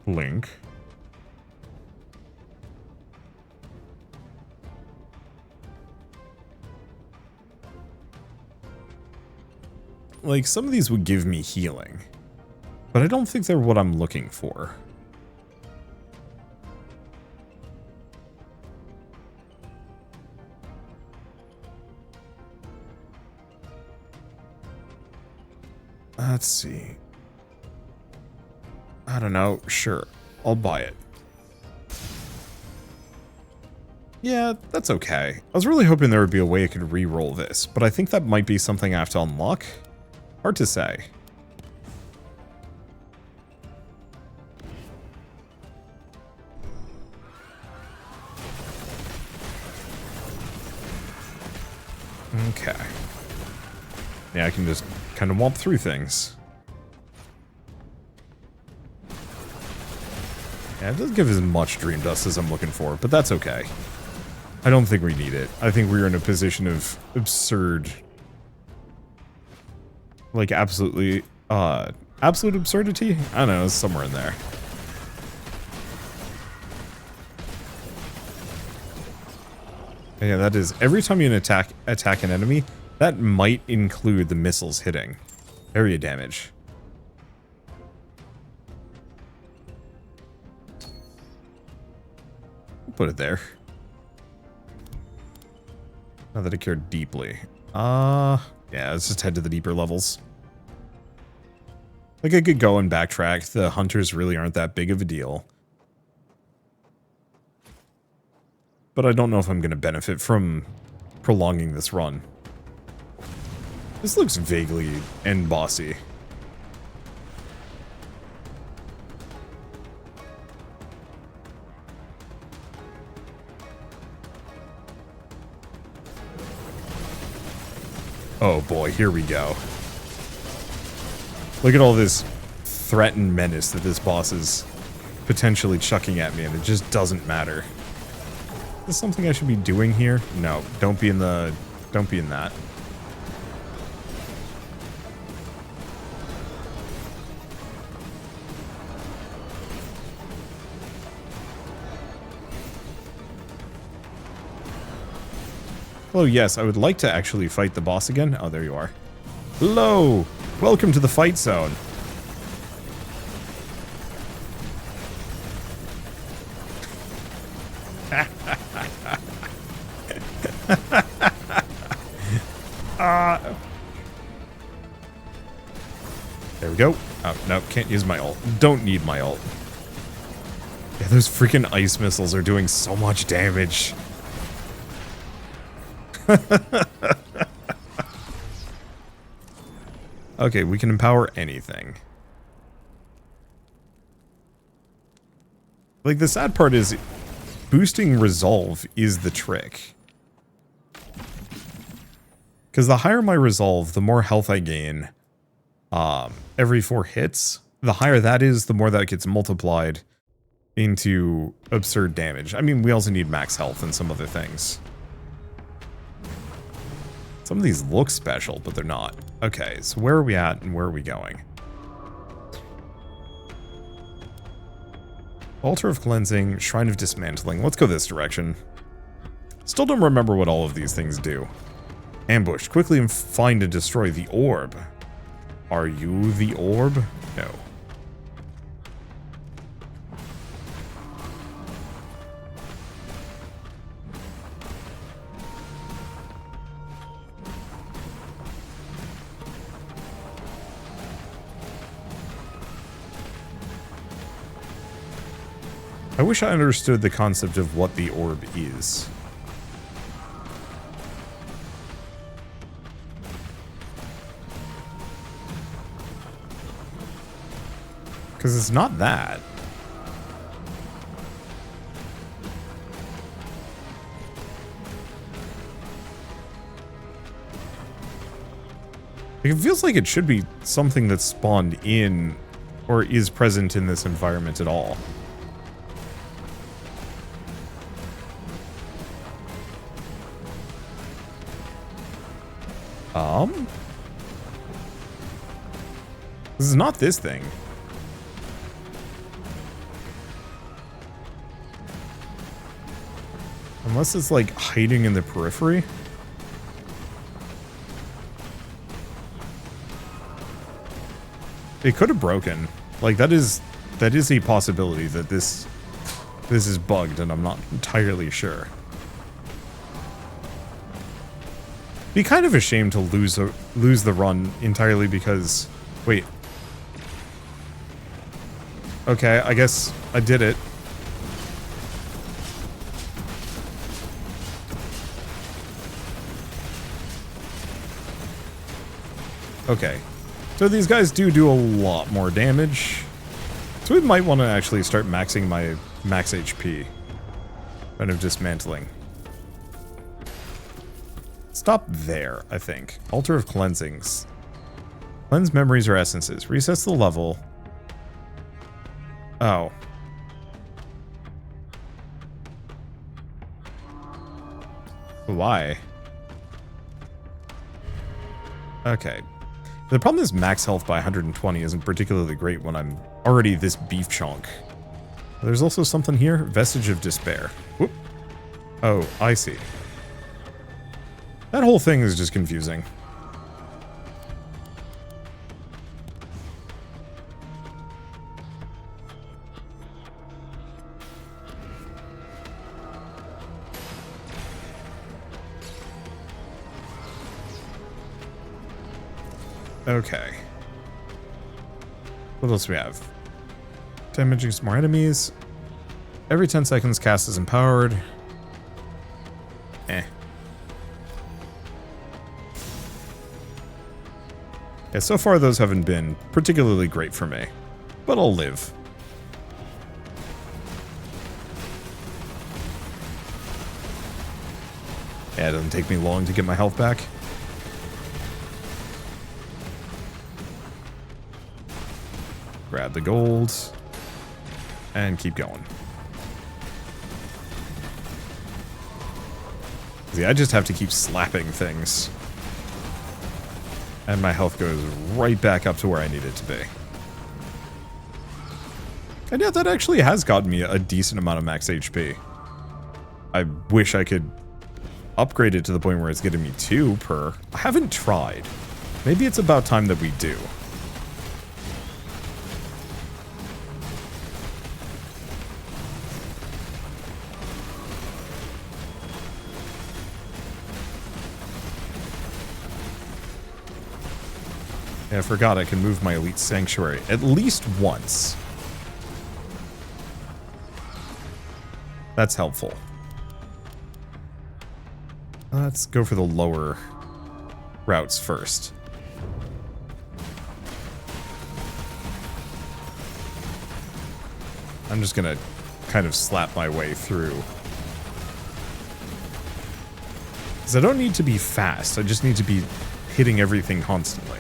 Blink. Like, some of these would give me healing, but I don't think they're what I'm looking for. Let's see. I don't know. Sure. I'll buy it. Yeah, that's okay. I was really hoping there would be a way I could re-roll this, but I think that might be something I have to unlock. Hard to say. Okay. Yeah, I can just kind of womp through things. Yeah, it doesn't give as much dream dust as I'm looking for, but that's okay. I don't think we need it. I think we're in a position of absurd, like absolutely absolute absurdity? I don't know, it's somewhere in there. Yeah, that is, every time you attack an enemy, that might include the missiles hitting. Area damage. Put it there. Not that I care deeply. Yeah, let's just head to the deeper levels. Like, I could go and backtrack. The hunters really aren't that big of a deal. But I don't know if I'm going to benefit from prolonging this run. This looks vaguely end bossy. Oh boy, here we go. Look at all this threat and menace that this boss is potentially chucking at me, and it just doesn't matter. Is this something I should be doing here? No, don't be in that. Hello, yes, I would like to actually fight the boss again. Oh, there you are. Hello! Welcome to the fight zone. There we go. Oh, no, can't use my ult. Don't need my ult. Yeah, those freaking ice missiles are doing so much damage. Okay, we can empower anything. Like, the sad part is boosting resolve is the trick. Because the higher my resolve, the more health I gain every 4 hits. The higher that is, the more that gets multiplied into absurd damage. I mean, we also need max health and some other things. Some of these look special, but they're not. Okay, so where are we at and where are we going? Altar of Cleansing, Shrine of Dismantling. Let's go this direction. Still don't remember what all of these things do. Ambush. Quickly find and destroy the orb. Are you the orb? No. I wish I understood the concept of what the orb is. Because it's not that. It feels like it should be something that's spawned in or is present in this environment at all. This is not this thing. Unless it's like hiding in the periphery. It could have broken. Like that is a possibility that this is bugged and I'm not entirely sure. Be kind of a shame to lose the run entirely because wait. Okay, I guess I did it. Okay. So these guys do a lot more damage. So we might want to actually start maxing my max HP. Kind of dismantling. Stop there, I think. Altar of Cleansings. Cleanse memories or essences. Resets the level. Oh. Why? Okay. The problem is max health by 120 isn't particularly great when I'm already this beef chunk. There's also something here. Vestige of Despair. Whoop. Oh, I see. That whole thing is just confusing. Okay. What else do we have? Damaging some more enemies. Every 10 seconds cast is empowered. Eh. Yeah, so far those haven't been particularly great for me. But I'll live. Yeah, it doesn't take me long to get my health back. Grab the gold. And keep going. See, I just have to keep slapping things. And my health goes right back up to where I need it to be. And yeah, that actually has gotten me a decent amount of max HP. I wish I could upgrade it to the point where it's getting me 2 per. I haven't tried. Maybe it's about time that we do. Yeah, I forgot I can move my Elite Sanctuary at least once. That's helpful. Let's go for the lower routes first. I'm just gonna kind of slap my way through. Because I don't need to be fast, I just need to be hitting everything constantly.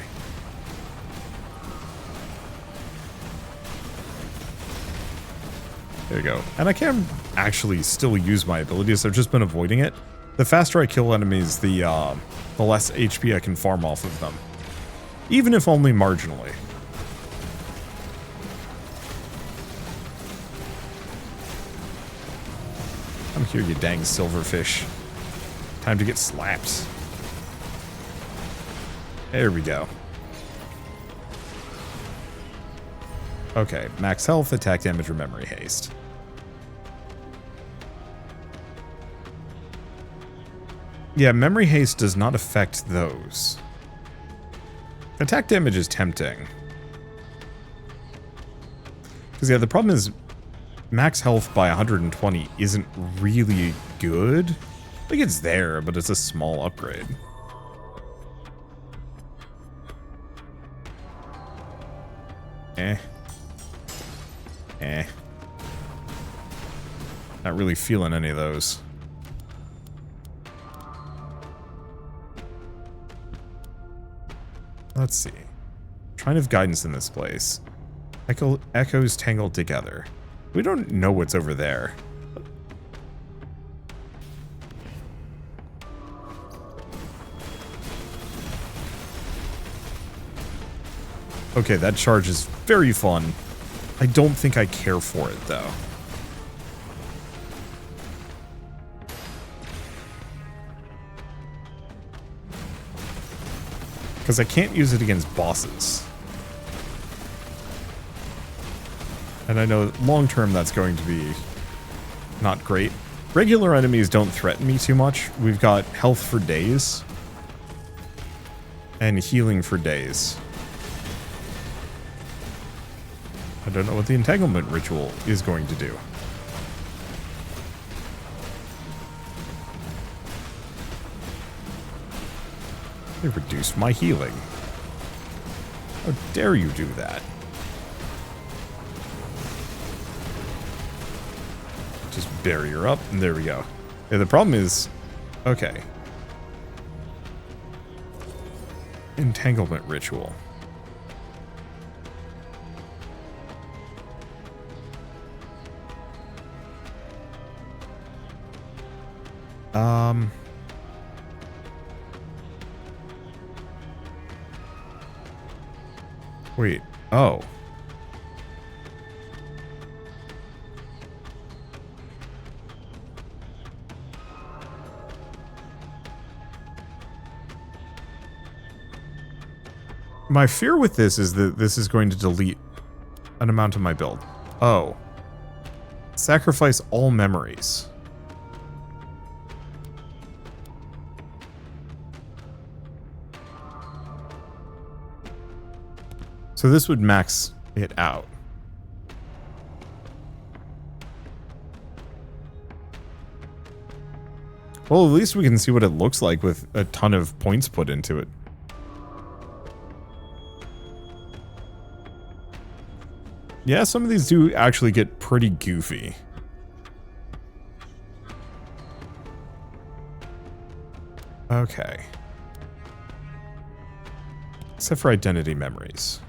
There you go. And I can actually still use my abilities, I've just been avoiding it. The faster I kill enemies, the less HP I can farm off of them. Even if only marginally. Come here, you dang silverfish. Time to get slapped. There we go. Okay, max health, attack damage, or memory haste. Yeah, memory haste does not affect those. Attack damage is tempting. Because yeah, the problem is max health by 120 isn't really good. Like, it's there, but it's a small upgrade. Not really feeling any of those. Let's see. Shrine of Guidance in this place. Echoes tangled together. We don't know what's over there. Okay, that charge is very fun. I don't think I care for it, though. Because I can't use it against bosses. And I know long-term that's going to be not great. Regular enemies don't threaten me too much. We've got health for days. And healing for days. I don't know what the entanglement ritual is going to do. They reduced my healing. How dare you do that? Just barrier up, and there we go. Yeah, the problem is... Okay. Entanglement ritual. Wait. Oh. My fear with this is that this is going to delete an amount of my build. Oh. Sacrifice all memories. So this would max it out. Well, at least we can see what it looks like with a ton of points put into it. Yeah, some of these do actually get pretty goofy. Okay. Except for identity memories.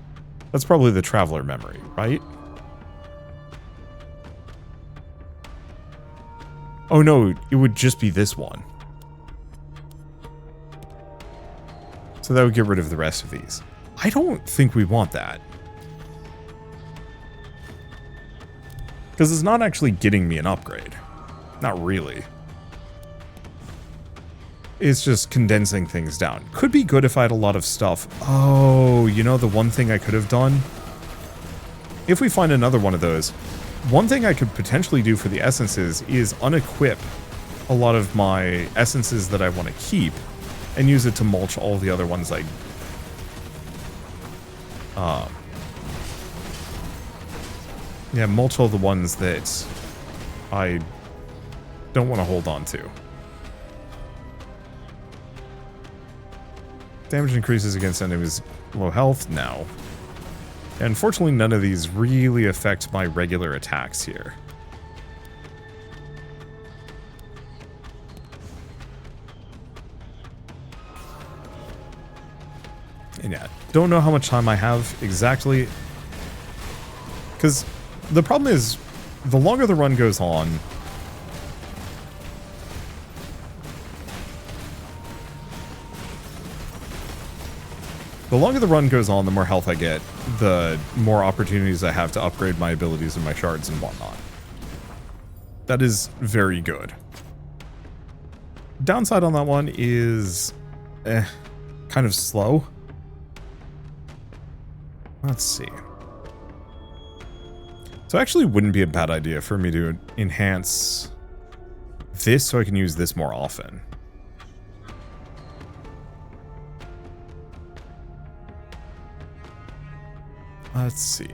That's probably the traveler memory, right? Oh no, it would just be this one. So that would get rid of the rest of these. I don't think we want that. Because it's not actually getting me an upgrade. Not really. It's just condensing things down. Could be good if I had a lot of stuff. Oh, you know the one thing I could have done? If we find another one of those, one thing I could potentially do for the essences is unequip a lot of my essences that I want to keep and use it to mulch all the other ones I... yeah, mulch all the ones that I don't want to hold on to. Damage increases against enemies low health? No. Unfortunately, none of these really affect my regular attacks here. And yeah, don't know how much time I have exactly. Because the problem is, the longer the run goes on, the more health I get, the more opportunities I have to upgrade my abilities and my shards and whatnot. That is very good. Downside on that one is kind of slow. Let's see. So it actually wouldn't be a bad idea for me to enhance this so I can use this more often. Let's see.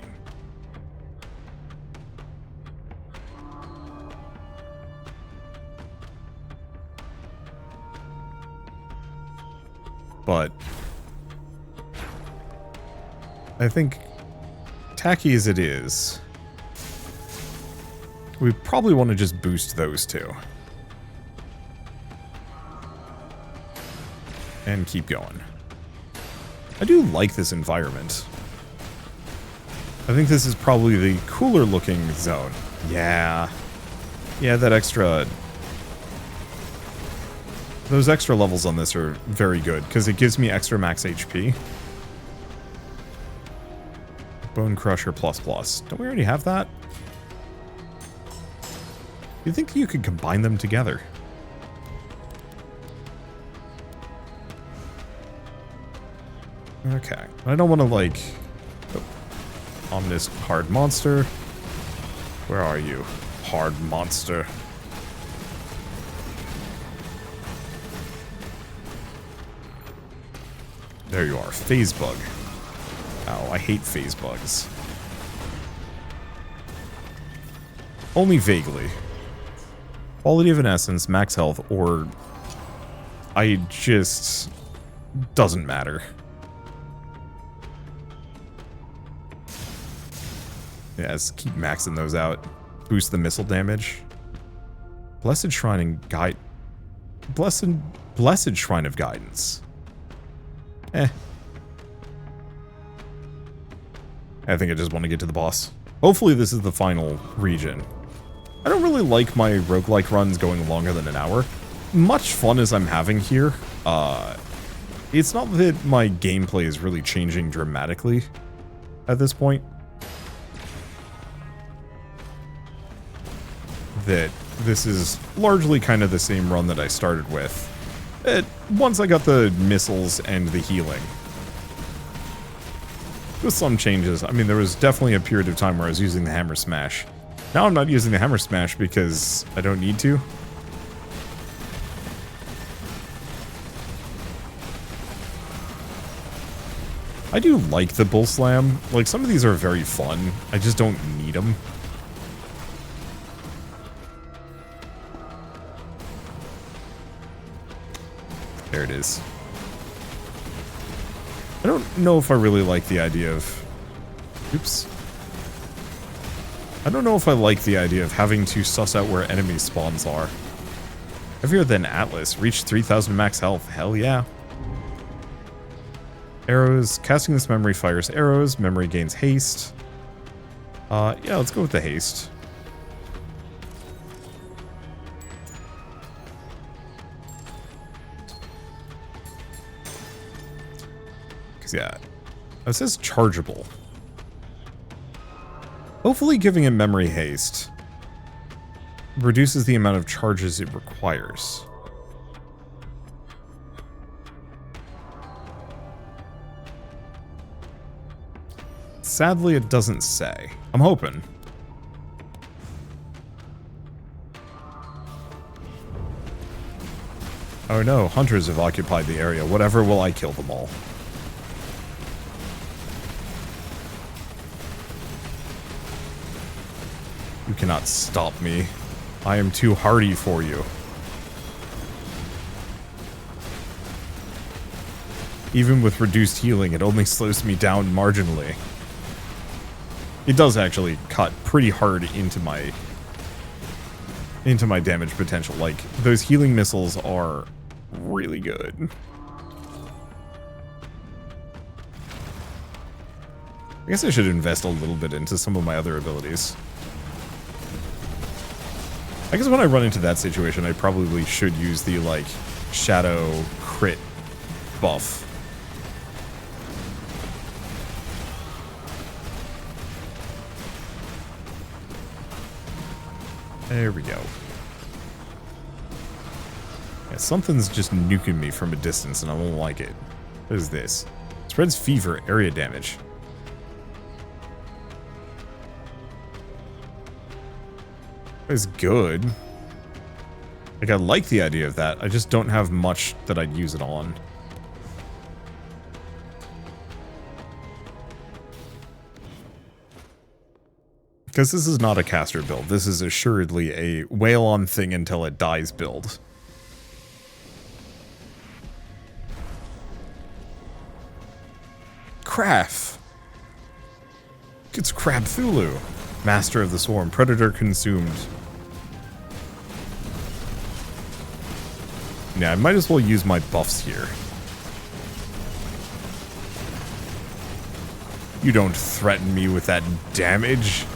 But I think, tacky as it is, we probably want to just boost those two. And keep going. I do like this environment. I think this is probably the cooler looking zone. Yeah. Yeah, that extra... those extra levels on this are very good, because it gives me extra max HP. Bone Crusher plus plus. Don't we already have that? You think you could combine them together? Okay. I don't want to, like... Ominous hard monster. Where are you, hard monster? There you are, phase bug. Ow, I hate phase bugs. Only vaguely. Quality of an essence, max health, or I just doesn't matter. Yeah, let's keep maxing those out. Boost the missile damage. Blessed Shrine and Guide... Blessed Shrine of Guidance. I think I just want to get to the boss. Hopefully this is the final region. I don't really like my roguelike runs going longer than an hour. Much fun as I'm having here, it's not that my gameplay is really changing dramatically. at this point. That this is largely kind of the same run that I started with. Once I got the missiles and the healing. With some changes. I mean, there was definitely a period of time where I was using the hammer smash. Now I'm not using the hammer smash because I don't need to. I do like the bull slam. Like, some of these are very fun. I just don't need them. There it is. I don't know if I really like the idea of... Oops. I don't know if I like the idea of having to suss out where enemy spawns are. Heavier than Atlas. Reach 3000 max health. Hell yeah. Arrows. Casting this memory fires arrows. Memory gains haste. Yeah, let's go with the haste. Yeah, it says chargeable. Hopefully giving it memory haste reduces the amount of charges it requires. Sadly, it doesn't say. I'm hoping. Oh no, hunters have occupied the area. Whatever, will I kill them all? You cannot stop me. I am too hardy for you. Even with reduced healing, it only slows me down marginally. It does actually cut pretty hard into my damage potential. Like, those healing missiles are really good. I guess I should invest a little bit into some of my other abilities. I guess when I run into that situation, I probably should use the, like, shadow crit buff. There we go. Yeah, something's just nuking me from a distance and I won't like it. What is this? Spreads fever, area damage. Is good. Like, I like the idea of that. I just don't have much that I'd use it on. Because this is not a caster build. This is assuredly a wail on thing until it dies build. Craft. It's Crabthulu. Master of the Swarm. Predator consumed. Yeah, I might as well use my buffs here. You don't threaten me with that damage.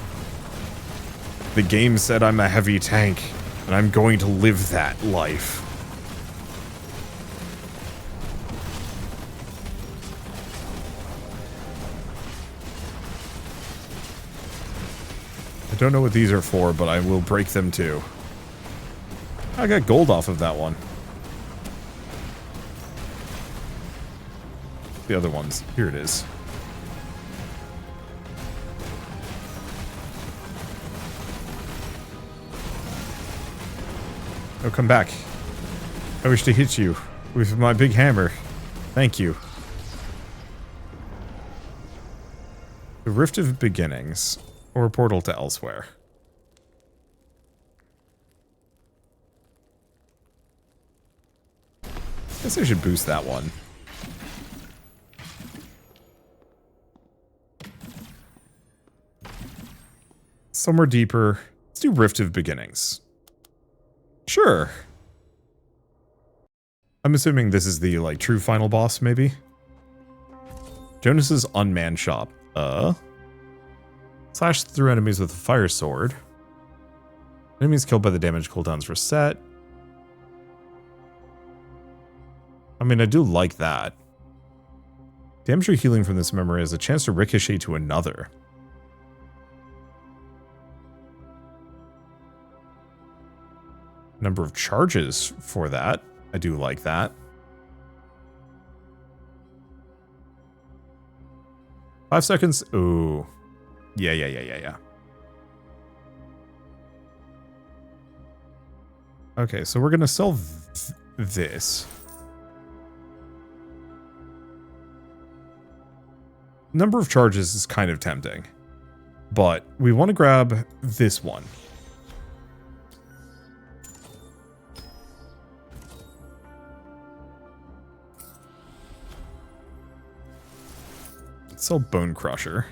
The game said I'm a heavy tank, and I'm going to live that life. I don't know what these are for, but I will break them too. I got gold off of that one. The other ones. Here it is. Oh, come back. I wish to hit you with my big hammer. Thank you. The Rift of Beginnings. Or a portal to elsewhere. Guess I should boost that one. Somewhere deeper. Let's do Rift of Beginnings. Sure. I'm assuming this is the, like, true final boss, maybe? Jonas's unmanned shop. Slash through enemies with a fire sword. Enemies killed by the damage cooldowns reset. I mean, I do like that. Damage or healing from this memory has a chance to ricochet to another. Number of charges for that. I do like that. 5 seconds. Ooh. Yeah. Okay, so we're going to sell this. Number of charges is kind of tempting, but we want to grab this one. Let's sell Bone Crusher.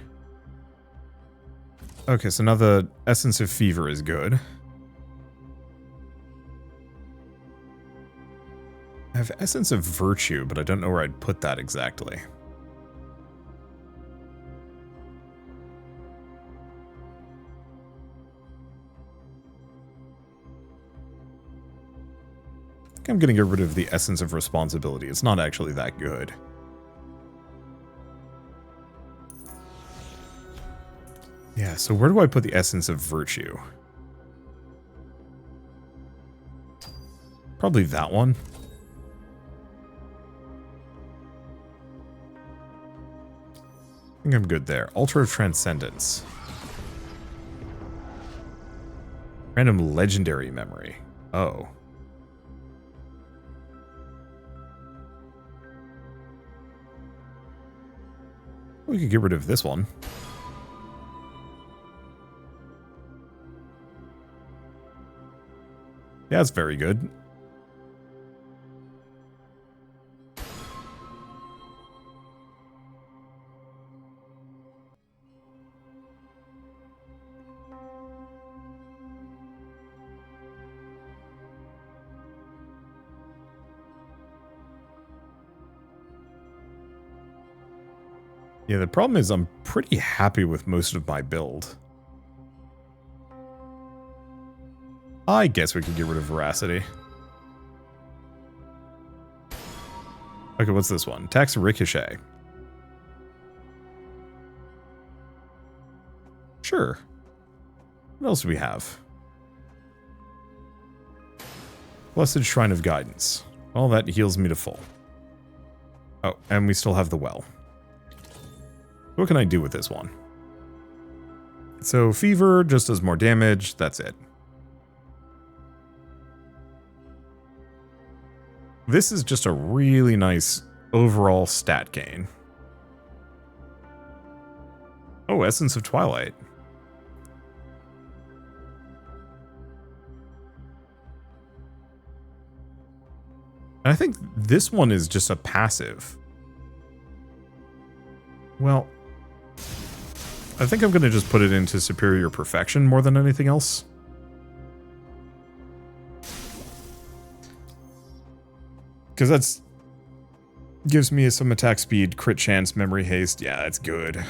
Okay, so now the Essence of Fever is good. I have Essence of Virtue, but I don't know where I'd put that exactly. I think I'm going to get rid of the Essence of Responsibility. It's not actually that good. Yeah, so where do I put the Essence of Virtue? Probably that one. I think I'm good there. Altar of Transcendence. Random legendary memory. Oh. We could get rid of this one. Yeah, it's very good. Yeah, the problem is I'm pretty happy with most of my build. I guess we could get rid of Veracity. Okay, what's this one? Tax Ricochet. Sure. What else do we have? Blessed Shrine of Guidance. Well, that heals me to full. Oh, and we still have the well. What can I do with this one? So, Fever just does more damage. That's it. This is just a really nice overall stat gain. Oh, Essence of Twilight. And I think this one is just a passive. Well, I think I'm going to just put it into Superior Perfection more than anything else. Because that's gives me some attack speed, crit chance, memory haste. Yeah, that's good.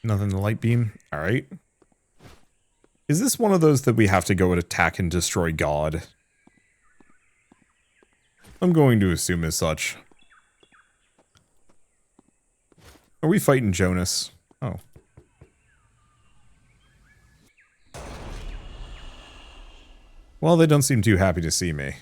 Nothing to light beam. All right. Is this one of those that we have to go and attack and destroy God? I'm going to assume as such. Are we fighting Jonas? Oh. Well, they don't seem too happy to see me.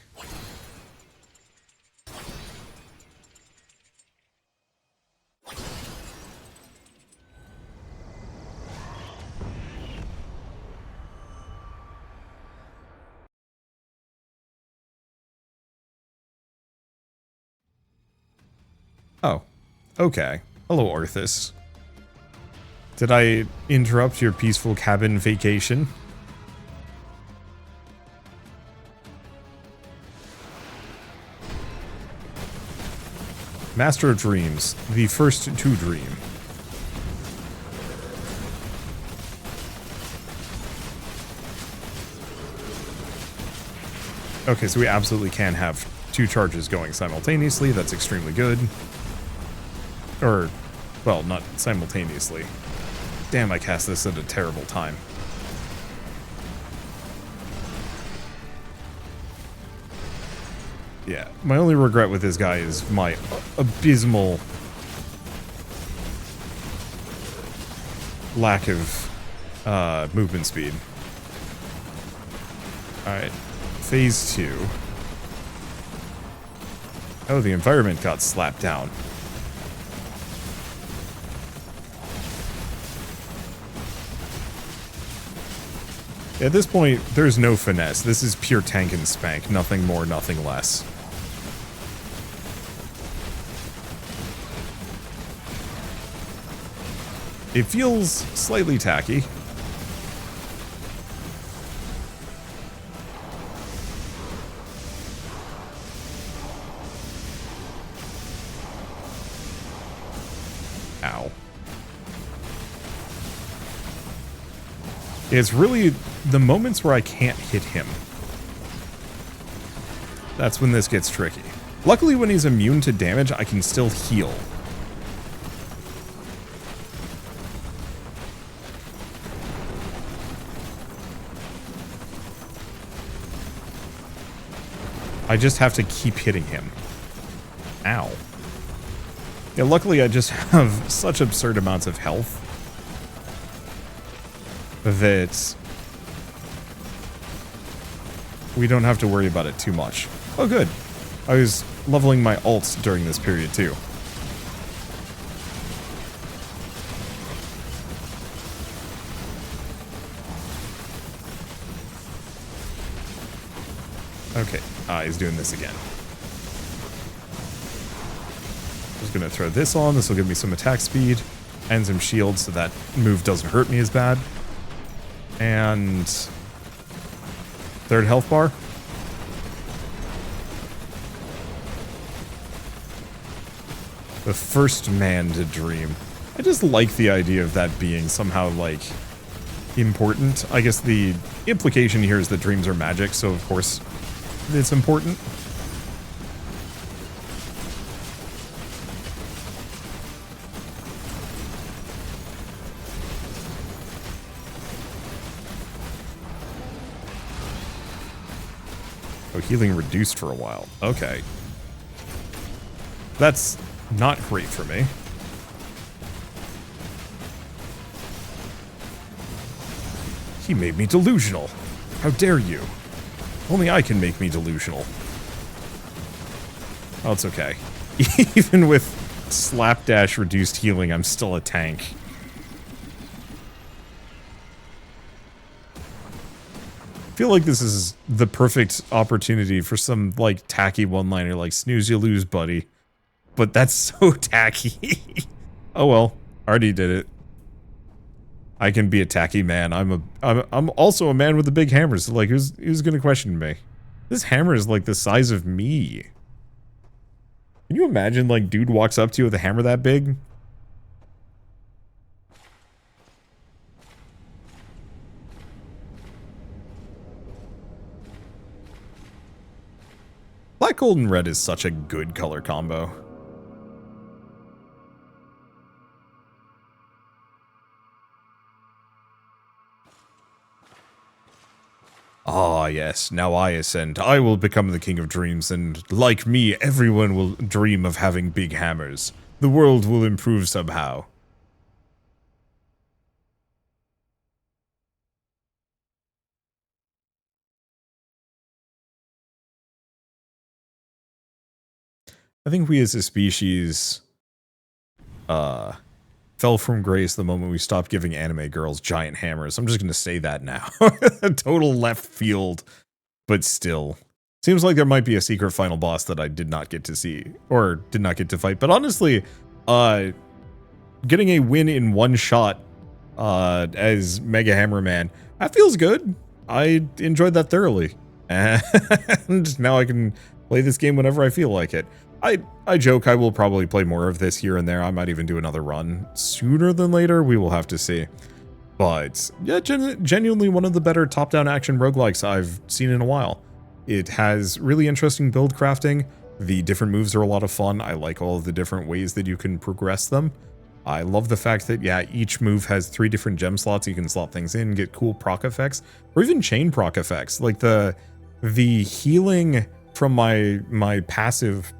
Oh. Okay. Hello, Arthas. Did I interrupt your peaceful cabin vacation? Master of Dreams, the first to dream. Okay, so we absolutely can have 2 charges going simultaneously. That's extremely good. Or, well, not simultaneously. Damn, I cast this at a terrible time. Yeah, my only regret with this guy is my abysmal lack of movement speed. Alright, phase 2. Oh, the environment got slapped down. At this point, there's no finesse. This is pure tank and spank. Nothing more, nothing less. It feels slightly tacky. Ow. It's really the moments where I can't hit him. That's when this gets tricky. Luckily, when he's immune to damage, I can still heal. I just have to keep hitting him. Ow. Yeah, luckily I just have such absurd amounts of health that we don't have to worry about it too much. Oh, good. I was leveling my ults during this period, too. Okay. He's doing this again. Just gonna throw this on. This will give me some attack speed and some shield so that move doesn't hurt me as bad. And third health bar. The first man to dream. I just like the idea of that being somehow, like, important. I guess the implication here is that dreams are magic, so of course it's important. Oh, healing reduced for a while. Okay. That's not great for me. He made me delusional. How dare you? Only I can make me delusional. Oh, it's okay. Even with slapdash reduced healing, I'm still a tank. I feel like this is the perfect opportunity for some, like, tacky one-liner like, snooze you lose, buddy. But that's so tacky. Oh well, already did it. I can be a tacky man. I'm also a man with a big hammer, so like who's gonna question me? This hammer is like the size of me. Can you imagine like dude walks up to you with a hammer that big? Black, gold, and red is such a good color combo. Ah, yes, now I ascend. I will become the king of dreams, and like me, everyone will dream of having big hammers. The world will improve somehow. I think we as a species, fell from grace the moment we stopped giving anime girls giant hammers. I'm just gonna say that now. Total left field, but still. Seems like there might be a secret final boss that I did not get to see, or did not get to fight. But honestly, getting a win in one shot, as Mega Hammer Man, that feels good. I enjoyed that thoroughly. And now I can play this game whenever I feel like it. I joke I will probably play more of this here and there. I might even do another run sooner than later. We will have to see. But yeah, genuinely one of the better top-down action roguelikes I've seen in a while. It has really interesting build crafting. The different moves are a lot of fun. I like all of the different ways that you can progress them. I love the fact that, yeah, each move has 3 different gem slots. You can slot things in, get cool proc effects, or even chain proc effects. Like the healing from my passive,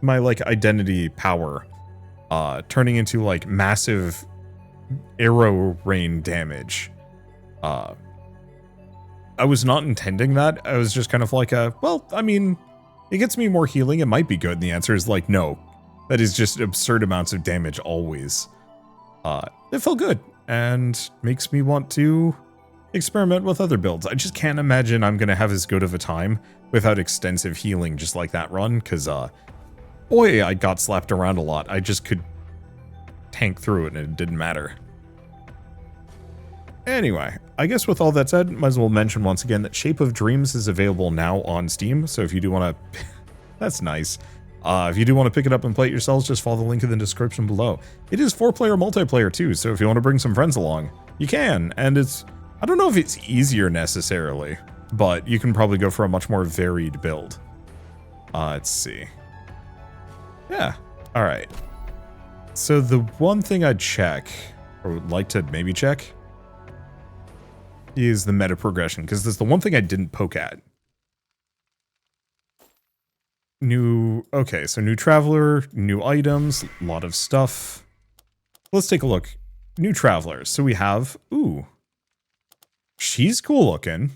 my like identity power, turning into like massive arrow rain damage. I was not intending that. I was just kind of like well, I mean, it gets me more healing. It might be good. And the answer is like, no, that is just absurd amounts of damage always. It felt good and makes me want to experiment with other builds. I just can't imagine I'm going to have as good of a time without extensive healing just like that run. Cause, boy, I got slapped around a lot. I just could tank through it and it didn't matter. Anyway, I guess with all that said, might as well mention once again that Shape of Dreams is available now on Steam. So if you do want to, that's nice. If you do want to pick it up and play it yourselves, just follow the link in the description below. It is 4-player multiplayer too, so if you want to bring some friends along, you can. And it's, I don't know if it's easier necessarily, but you can probably go for a much more varied build. Let's see. Yeah, all right. So the one thing I'd check, or would like to maybe check, is the meta progression, because that's the one thing I didn't poke at. Okay, so new traveler, new items, a lot of stuff. Let's take a look. New travelers. So we have, ooh, she's cool looking.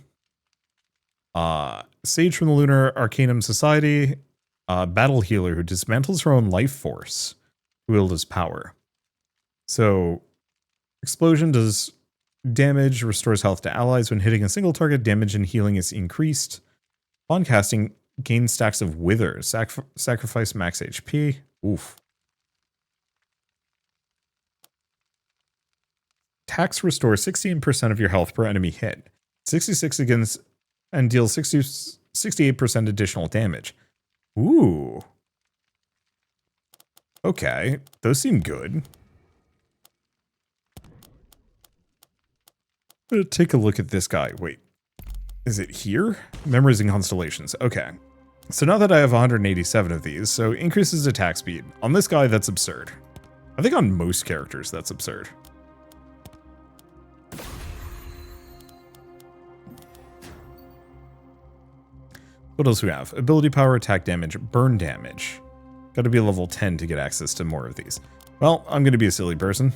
Sage from the Lunar Arcanum Society, battle healer who dismantles her own life force, wield his power. So explosion does damage, restores health to allies when hitting a single target. Damage and healing is increased. On casting, gain stacks of wither. Sacrifice max HP. Oof. Attacks restore 16% of your health per enemy hit. 66 against and deals 68% additional damage. Ooh. Okay, those seem good. Take a look at this guy. Wait. Is it here? Memories and constellations. Okay. So now that I have 187 of these, so increases attack speed. On this guy, that's absurd. I think on most characters, that's absurd. What else do we have? Ability power, attack damage, burn damage. Got to be level 10 to get access to more of these. Well, I'm going to be a silly person.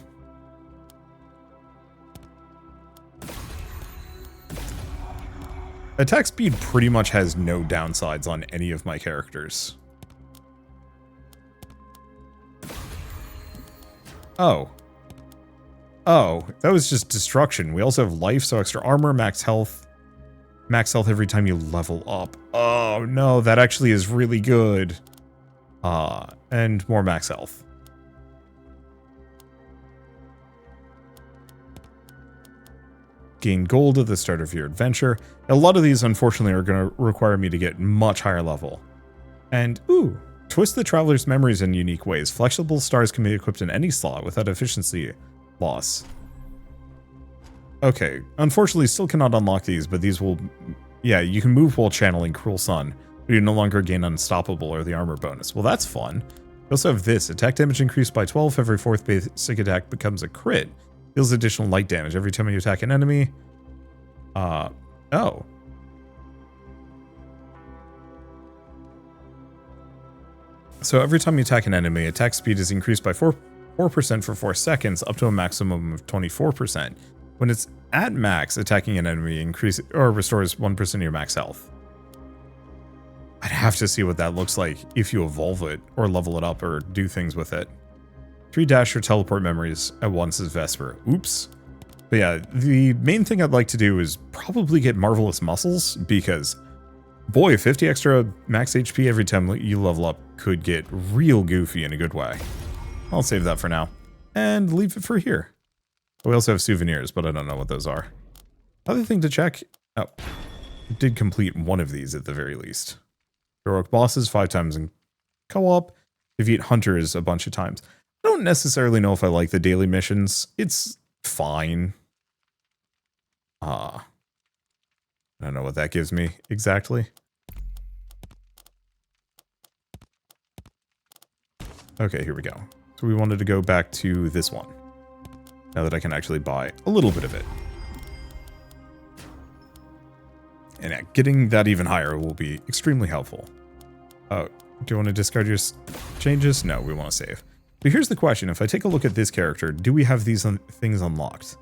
Attack speed pretty much has no downsides on any of my characters. Oh. Oh, that was just destruction. We also have life, so extra armor, max health. Max health every time you level up. Oh no, that actually is really good. And more max health. Gain gold at the start of your adventure. A lot of these, unfortunately, are going to require me to get much higher level. And, ooh, twist the traveler's memories in unique ways. Flexible stars can be equipped in any slot without efficiency loss. Okay, unfortunately, still cannot unlock these, but these will... Yeah, you can move while channeling Cruel Sun, but you no longer gain Unstoppable or the armor bonus. Well, that's fun. We also have this. Attack damage increased by 12. Every fourth basic attack becomes a crit. Deals additional light damage every time you attack an enemy. Oh. So every time you attack an enemy, attack speed is increased by 4% for 4 seconds, up to a maximum of 24%. When it's at max, attacking an enemy increases or restores 1% of your max health. I'd have to see what that looks like if you evolve it or level it up or do things with it. 3 dash or teleport memories at once as Vesper. Oops. But yeah, the main thing I'd like to do is probably get Marvelous Muscles, because, boy, 50 extra max HP every time you level up could get real goofy in a good way. I'll save that for now, and leave it for here. We also have souvenirs, but I don't know what those are. Other thing to check, oh, did complete one of these at the very least. Heroic bosses 5 times in co-op, defeat hunters a bunch of times. I don't necessarily know if I like the daily missions. It's fine. I don't know what that gives me exactly. Okay, here we go. So we wanted to go back to this one. Now that I can actually buy a little bit of it. And yeah, getting that even higher will be extremely helpful. Oh, do you want to discard your changes? No, we want to save. But here's the question. If I take a look at this character, do we have these things unlocked?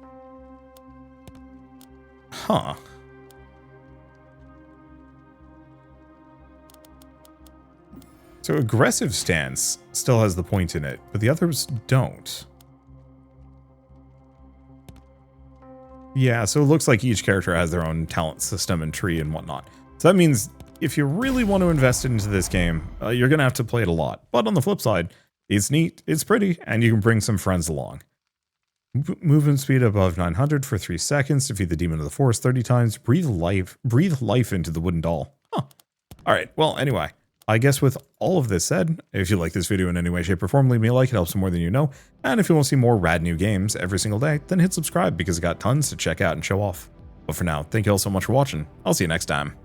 Huh. So aggressive stance still has the point in it, but the others don't. Yeah, so it looks like each character has their own talent system and tree and whatnot. So that means if you really want to invest into this game, you're going to have to play it a lot. But on the flip side, it's neat, it's pretty, and you can bring some friends along. Movement speed above 900 for 3 seconds, defeat the demon of the forest 30 times, breathe life into the wooden doll. Huh. Alright, well, anyway, I guess with all of this said, if you like this video in any way, shape, or form, leave me a like, it helps more than you know. And if you want to see more rad new games every single day, then hit subscribe because I got tons to check out and show off. But for now, thank you all so much for watching. I'll see you next time.